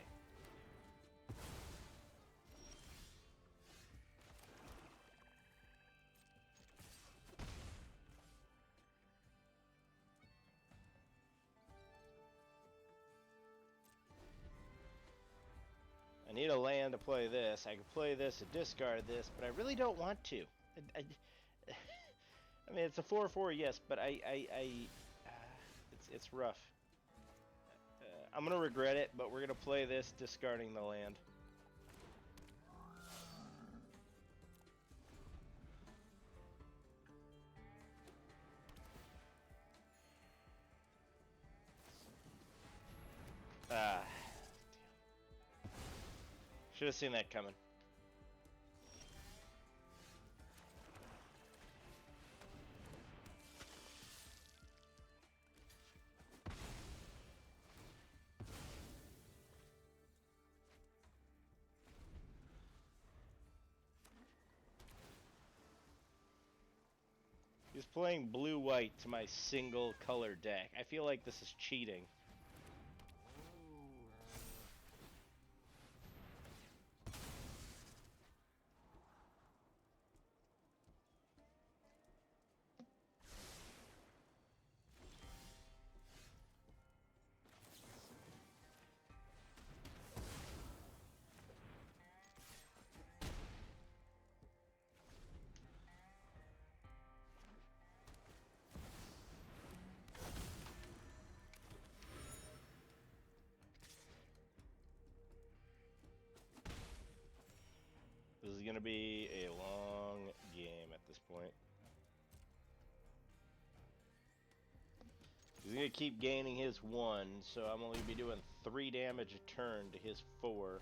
I need a land to play this. I could play this and discard this, but I really don't want to. I mean, it's a 4/4, yes, but it's rough. I'm gonna regret it, but we're gonna play this discarding the land. Ah, should have seen that coming. He's playing blue-white to my single color deck. I feel like this is cheating. going to be a long game at this point. He's going to keep gaining his 1, so I'm only going to be doing 3 damage a turn to his 4.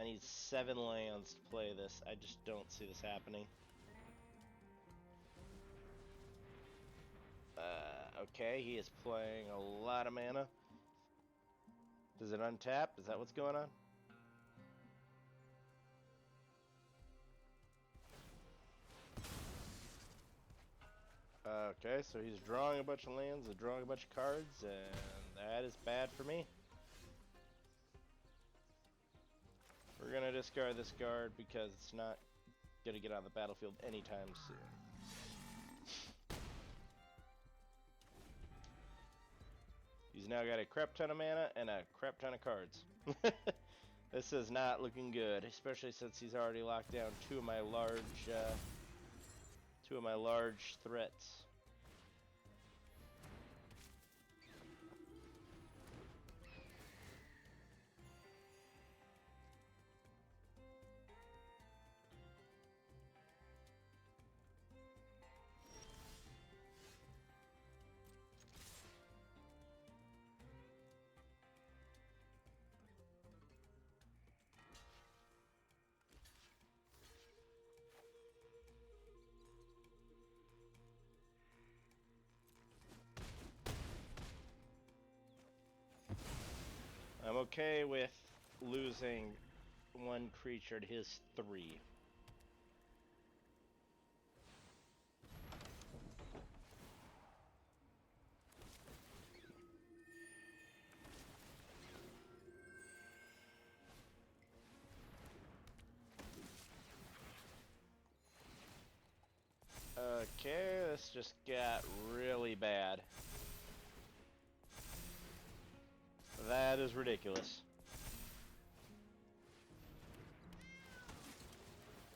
I need 7 lands to play this. I just don't see this happening. Okay, he is playing a lot of mana. Does it untap? Is that what's going on? Okay, so he's drawing a bunch of lands and drawing a bunch of cards, and that is bad for me. We're gonna discard this card because it's not gonna get on the battlefield anytime soon. He's now got a crap ton of mana and a crap ton of cards. This is not looking good, especially since he's already locked down two of my large threats. I'm okay with losing 1 creature to his 3. Okay, this just got really bad. That is ridiculous.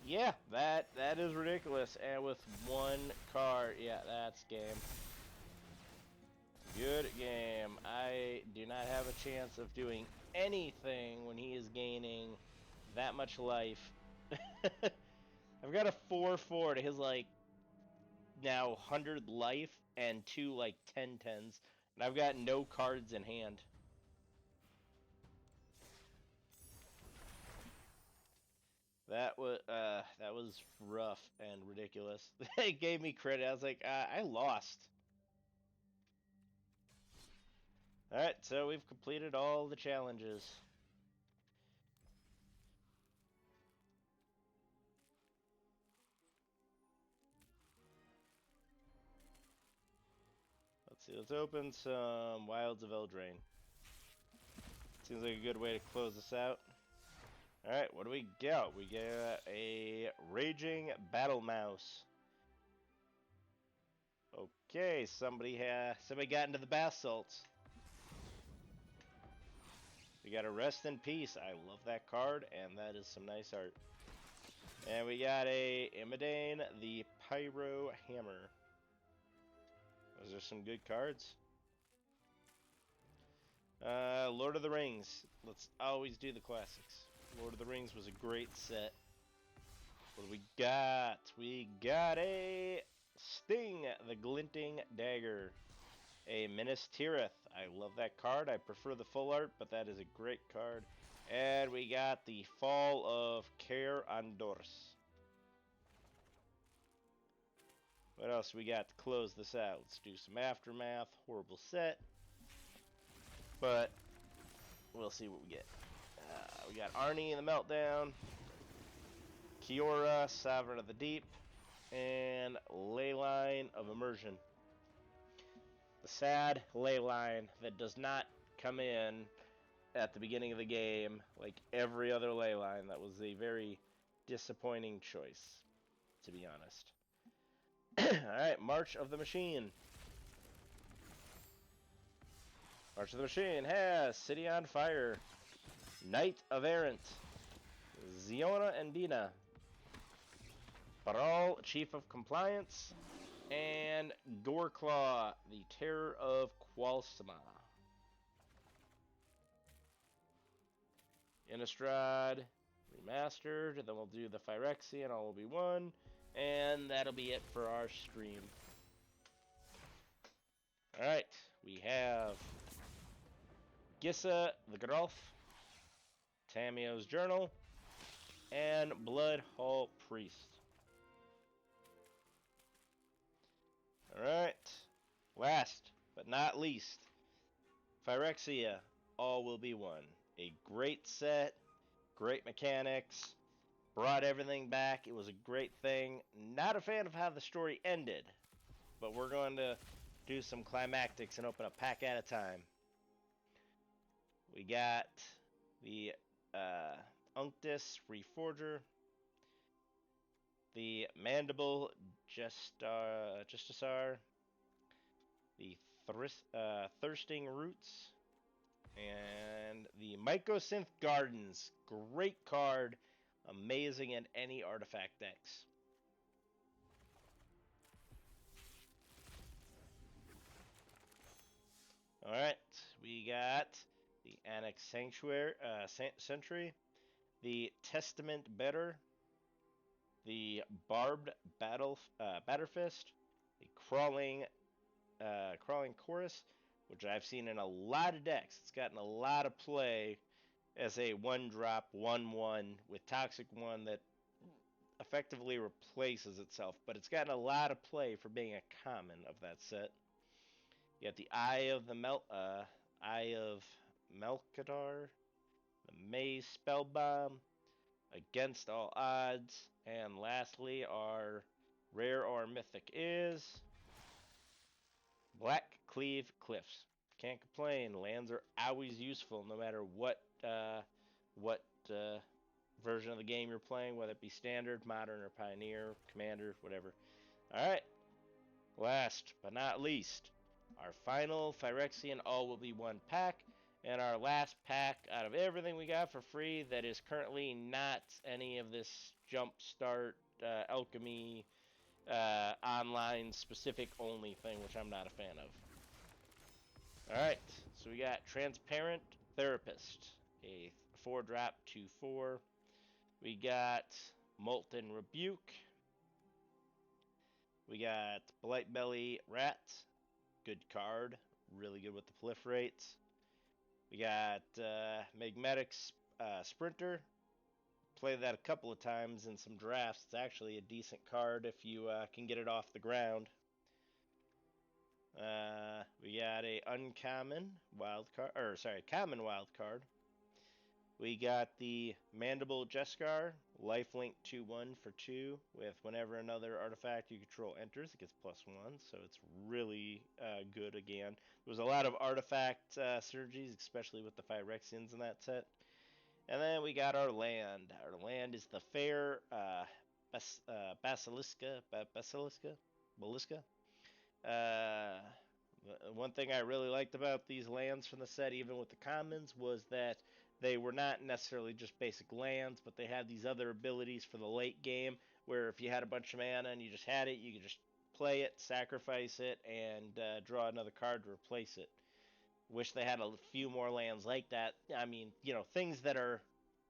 Yeah, that is ridiculous. And with 1 card, yeah, that's game. Good game. I do not have a chance of doing anything when he is gaining that much life. I've got a 4/4 to his like now 100 life and 2 like 10/10s, and I've got no cards in hand. That was rough and ridiculous. It gave me credit. I was like, I lost. All right, so we've completed all the challenges. Let's see. Let's open some Wilds of Eldraine. Seems like a good way to close this out. Alright, what do we got? We got a Raging Battle Mouse. Okay, somebody got into the bath salts. We got a Rest in Peace. I love that card, and that is some nice art. And we got a Imidane, the Pyro Hammer. Those are some good cards. Lord of the Rings. Let's always do the classics. Lord of the Rings was a great set. What do we got? We got a Sting, the Glinting Dagger. A Minas Tirith. I love that card. I prefer the full art, but that is a great card. And we got the Fall of Caer Andors. What else we got to close this out? Let's do some Aftermath. Horrible set. But we'll see what we get. We got Arnie in the Meltdown. Kiora, Sovereign of the Deep. And Leyline of Immersion. The sad Leyline that does not come in at the beginning of the game like every other Leyline. That was a very disappointing choice, to be honest. Alright, March of the Machine. March of the Machine has City on Fire, Knight of Errant, Ziona and Dina, Baral, Chief of Compliance, and Goreclaw, the Terror of Qualsama. Innistrad, Remastered, and then we'll do the Phyrexian, all will be one, and that'll be it for our stream. Alright, we have Gissa the Grolf, Tamio's Journal, and Blood Hall Priest. Alright, last but not least, Phyrexia, all will be one. A great set, great mechanics, brought everything back. It was a great thing. Not a fan of how the story ended, but we're going to do some climactics and open a pack at a time. We got the Unctus Reforger, the Mandible Justisar, the Thirsting Roots, and the Mycosynth Gardens. Great card, amazing in any artifact decks. Alright, we got the Annex Sanctuary, Sentry, the Testament Better, the Barbed Batterfist, the Crawling Chorus, which I've seen in a lot of decks. It's gotten a lot of play as a 1-drop, 1/1 with Toxic 1 that effectively replaces itself, but it's gotten a lot of play for being a common of that set. You got the Eye of Melkadar, the Maze Spellbomb, Against All Odds, and lastly, our rare or mythic is Black Cleave Cliffs. Can't complain. Lands are always useful, no matter what version of the game you're playing, whether it be standard, modern, or pioneer, commander, whatever. All right. Last but not least, our final Phyrexian all will be one pack, and our last pack out of everything we got for free that is currently not any of this Jumpstart, Alchemy, online specific only thing, which I'm not a fan of. Alright, so we got Transparent Therapist, a 4-drop 2/4. We got Molten Rebuke. We got Blightbelly Rat, good card, really good with the proliferates. We got Magmatic Sprinter. Played that a couple of times in some drafts. It's actually a decent card if you can get it off the ground. We got a uncommon wild card, common wild card. We got the Mandible Jeskar, lifelink 2/1 for 2, with whenever another artifact you control enters, it gets +1, so it's really good again. There was a lot of artifact synergies, especially with the Phyrexians in that set. And then we got our land. Our land is the Fair Basiliska. One thing I really liked about these lands from the set, even with the commons, was that they were not necessarily just basic lands, but they had these other abilities for the late game, where if you had a bunch of mana and you just had it, you could just play it, sacrifice it, and draw another card to replace it. Wish they had a few more lands like that. I mean, things that are,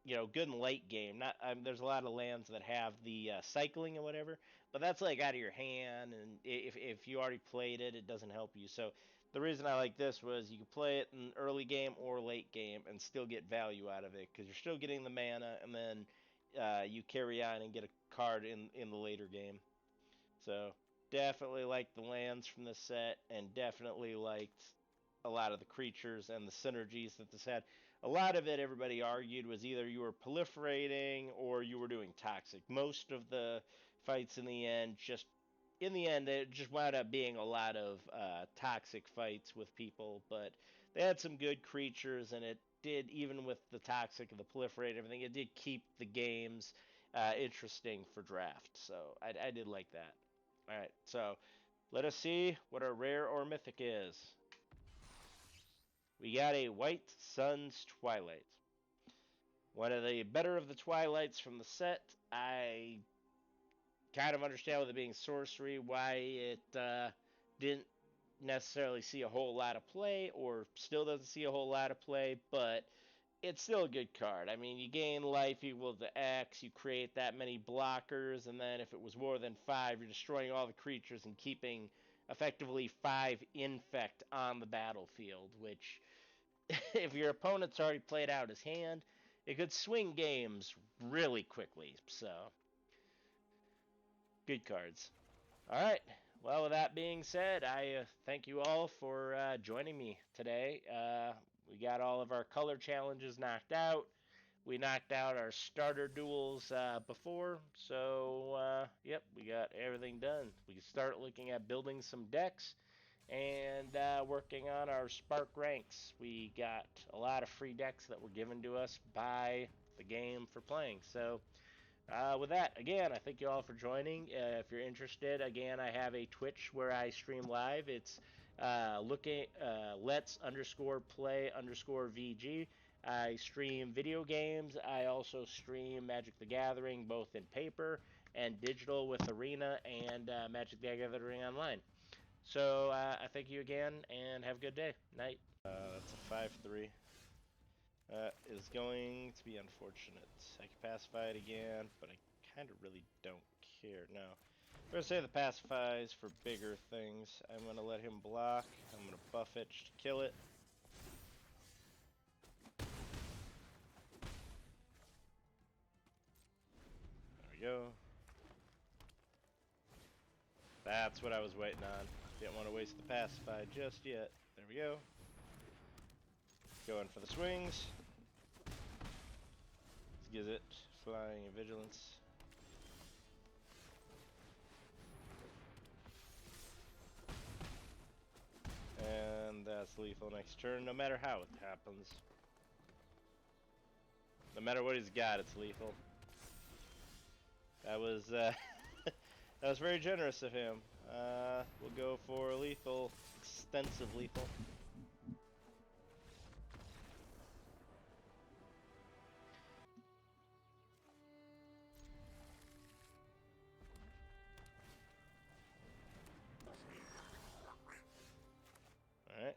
good in late game. Not there's a lot of lands that have the cycling and whatever, but that's like out of your hand, and if you already played it, it doesn't help you. So the reason I like this was you could play it in early game or late game and still get value out of it because you're still getting the mana, and then you carry on and get a card in the later game. So definitely liked the lands from this set, and definitely liked a lot of the creatures and the synergies that this had. A lot of it, everybody argued, was either you were proliferating or you were doing toxic. Most of the fights in the end it just wound up being a lot of toxic fights with people, but they had some good creatures, and it did, even with the toxic and the proliferate and everything, it did keep the games interesting for draft. So I did like that. All right, so let us see what our rare or mythic is. We got a White Sun's Twilight. One of the better of the Twilights from the set. I kind of understand with it being sorcery why it didn't necessarily see a whole lot of play, or still doesn't see a whole lot of play, but it's still a good card. I mean, you gain life equal to X, you create that many blockers, and then if it was more than 5, you're destroying all the creatures and keeping effectively 5 infect on the battlefield, which, if your opponent's already played out his hand, it could swing games really quickly. So, good cards. All right. Well, with that being said, I thank you all for joining me today. We got all of our color challenges knocked out. We knocked out our starter duels before, so yep, we got everything done. We can start looking at building some decks and working on our Spark ranks. We got a lot of free decks that were given to us by the game for playing. So with that, again, I thank you all for joining. If you're interested, again, I have a Twitch where I stream live. It's let's underscore play underscore VG. I stream video games. I also stream Magic the Gathering, both in paper and digital with Arena and Magic the Gathering online. So I thank you again and have a good day. Night. That's a 5-3. Is going to be unfortunate. I could pacify it again, but I kind of really don't care. No. I'm going to say the pacify is for bigger things. I'm going to let him block. I'm going to buff it to kill it. There we go. That's what I was waiting on. Didn't want to waste the pacify just yet. There we go. Going for the swings. Let's get it. Flying and vigilance. And that's lethal next turn, no matter how it happens. No matter what he's got, it's lethal. That was that was very generous of him. We'll go for lethal, extensive lethal. Alright.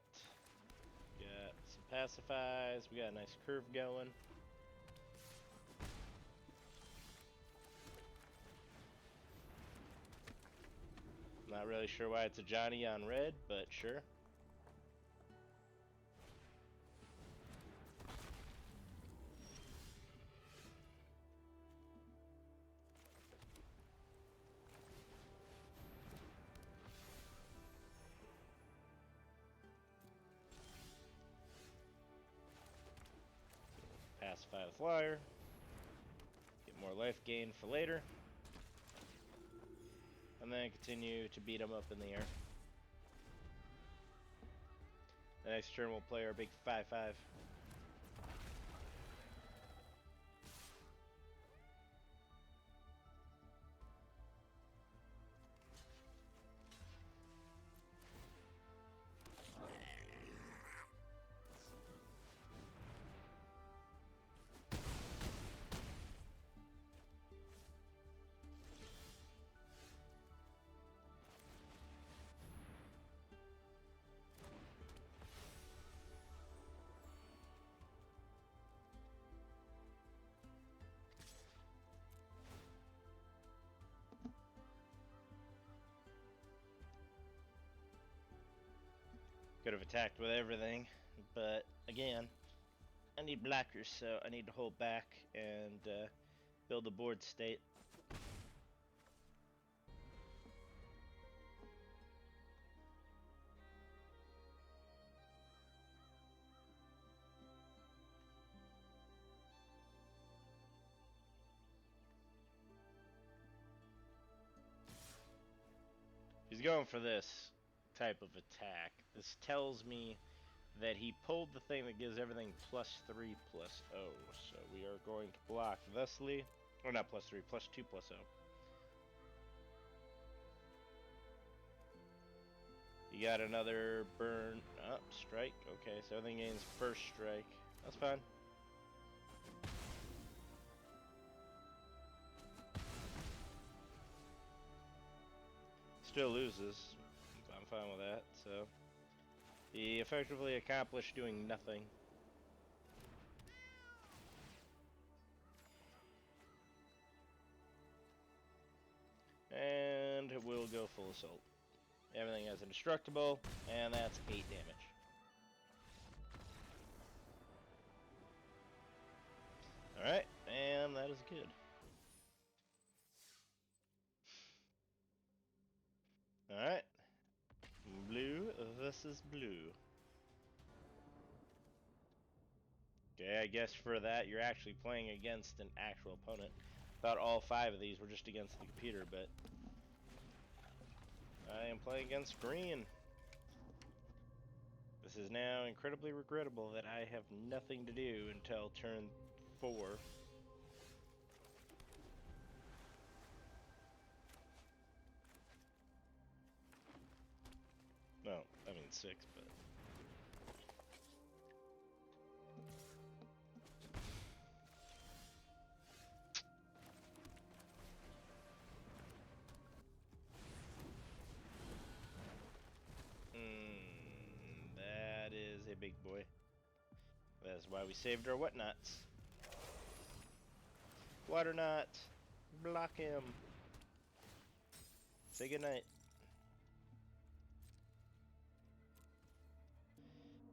Got some pacifies. We got a nice curve going. Not really sure why it's a Johnny on red, but sure. Pacify the flyer. Get more life gain for later. And then continue to beat him up in the air. The next turn we'll play our big 5/5. Could have attacked with everything, but again, I need blockers, so I need to hold back and build a board state. He's going for this type of attack. This tells me that he pulled the thing that gives everything +3/+0. So we are going to block thusly. Or not +3, +2/+0. You got another burn up, strike. Okay, so everything gains first strike. That's fine. Still loses. I'm fine with that, so. He effectively accomplished doing nothing. go full assault. Everything has indestructible, and that's 8 damage. Alright, and that is good. Alright. Blue versus blue. Okay, I guess for that you're actually playing against an actual opponent. Thought all 5 of these were just against the computer, but I am playing against green. This is now incredibly regrettable that I have nothing to do until turn 4. No, I mean 6, but... that is a big boy. That is why we saved our whatnots. Water knot! Block him! Say goodnight.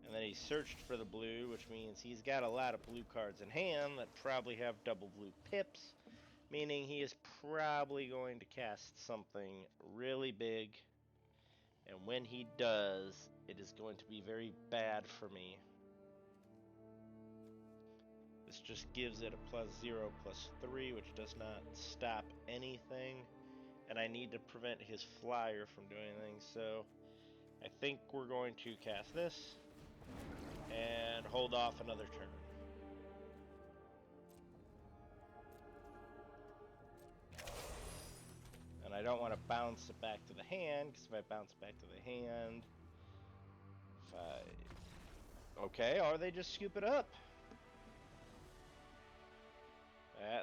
And then he searched for the blue, which means he's got a lot of blue cards in hand that probably have double blue pips, meaning he is probably going to cast something really big. And when he does, it is going to be very bad for me. This just gives it a +0, +3, which does not stop anything. And I need to prevent his flyer from doing anything, so I think we're going to cast this and hold off another turn. And I don't want to bounce it back to the hand, because if I bounce it back to the hand... Okay, or they just scoop it up.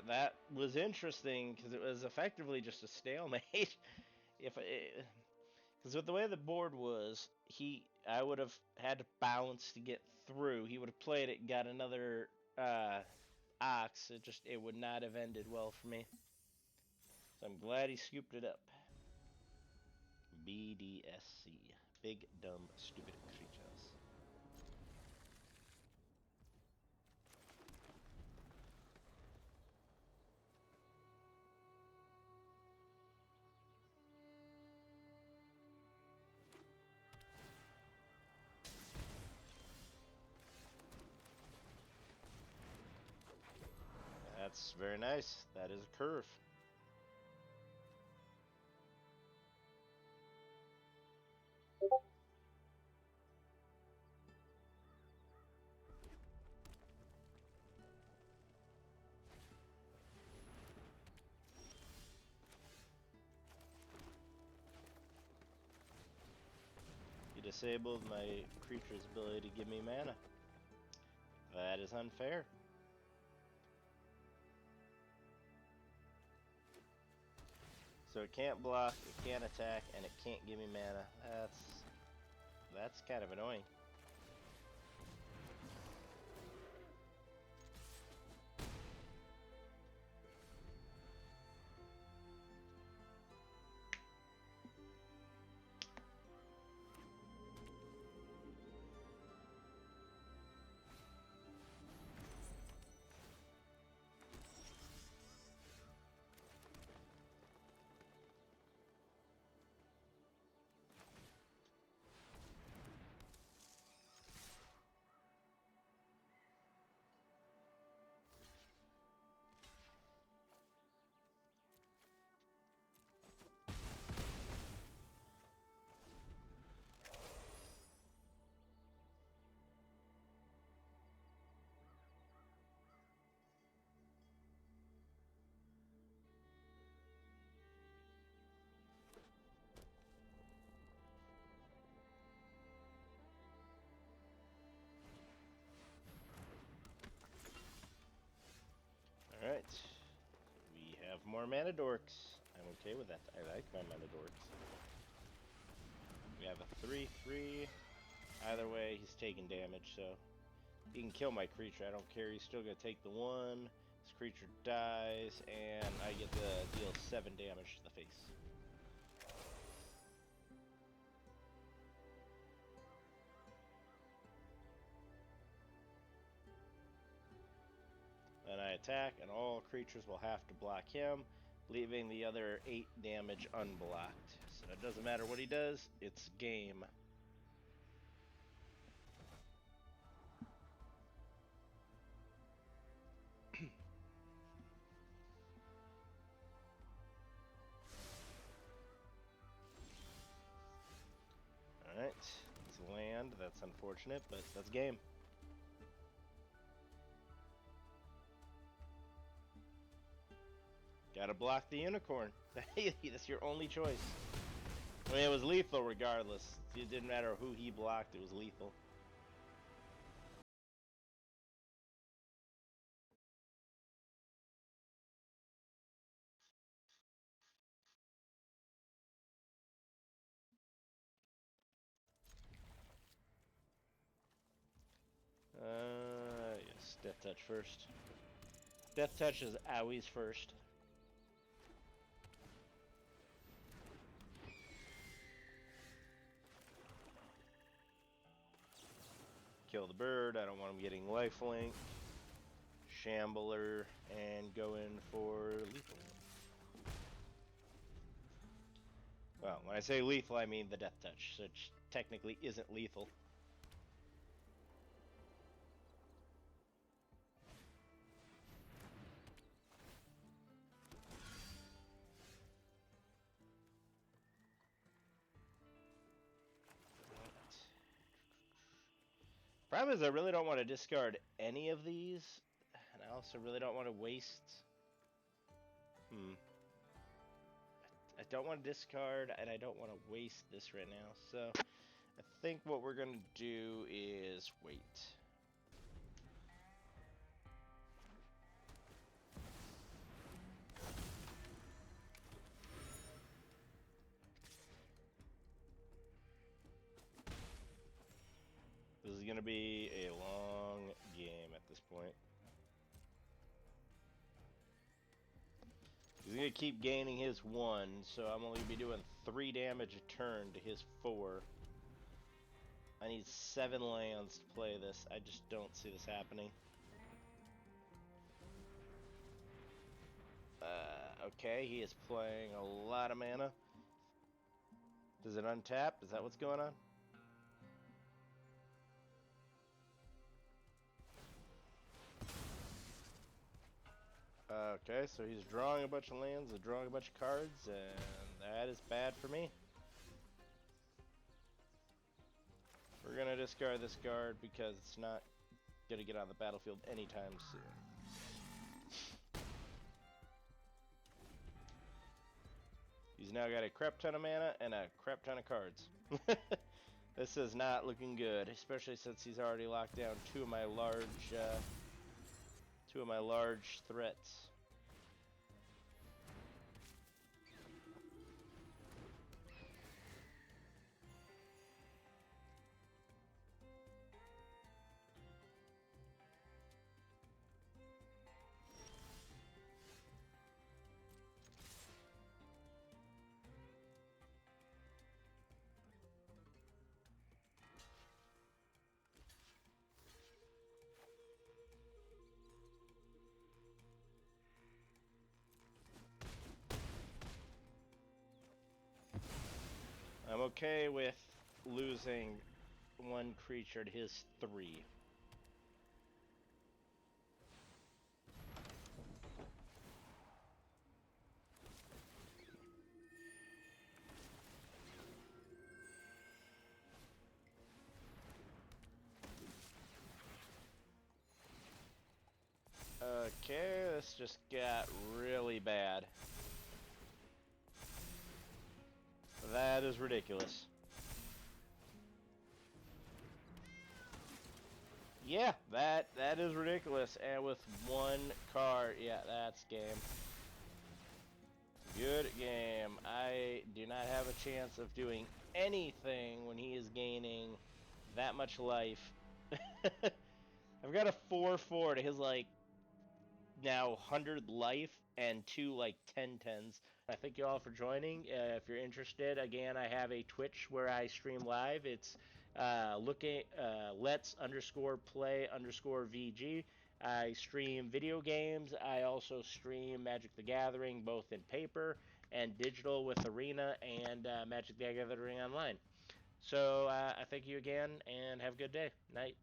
That was interesting, because it was effectively just a stalemate. Because with the way the board was, I would have had to bounce to get through. He would have played it, got another ox. It would not have ended well for me. So I'm glad he scooped it up. BDSC. Big, dumb, stupid creatures. That's very nice. That is a curve. You disabled my creature's ability to give me mana. That is unfair. So it can't block, it can't attack, and it can't give me mana. That's kind of annoying. Alright. We have more mana dorks. I'm okay with that. I like my mana dorks. We have a 3/3. Either way, he's taking damage, so he can kill my creature. I don't care. He's still going to take the 1. This creature dies, and I get to deal 7 damage to the face. attack, and all creatures will have to block him, leaving the other 8 damage unblocked. So it doesn't matter what he does, it's game. Alright, it's land, that's unfortunate, but that's game. Gotta block the unicorn. That's your only choice. I mean, it was lethal regardless. It didn't matter who he blocked, it was lethal. Yes, Death Touch first. Death Touch is always first. Kill the bird, I don't want him getting lifelink. Shambler, and go in for lethal. Well, when I say lethal, I mean the Death Touch, which technically isn't lethal. Problem is, I really don't want to discard any of these, and I also really don't want to waste. I don't want to discard, and I don't want to waste this right now, so I think what we're going to do is wait. This is going to be a long game at this point. He's going to keep gaining his 1, so I'm only going to be doing 3 damage a turn to his 4. I need 7 lands to play this. I just don't see this happening. Okay, he is playing a lot of mana. Does it untap? Is that what's going on? Okay, so he's drawing a bunch of lands and drawing a bunch of cards, and that is bad for me. We're gonna discard this card because it's not gonna get on the battlefield anytime soon. He's now got a crap ton of mana and a crap ton of cards. This is not looking good, especially since he's already locked down two of my large threats. I'm okay with losing 1 creature to his 3. Okay, this just got really bad. That is ridiculous. Yeah, that is ridiculous. And with 1 card, yeah, that's game. Good game. I do not have a chance of doing anything when he is gaining that much life. I've got a 4/4 to his like now 100 life and 2 like 10/10s. I thank you all for joining. If you're interested, again, I have a Twitch where I stream live. It's let's_play_VG. I stream video games. I also stream Magic the Gathering, both in paper and digital with Arena and Magic the Gathering online. So I thank you again and have a good day. Night.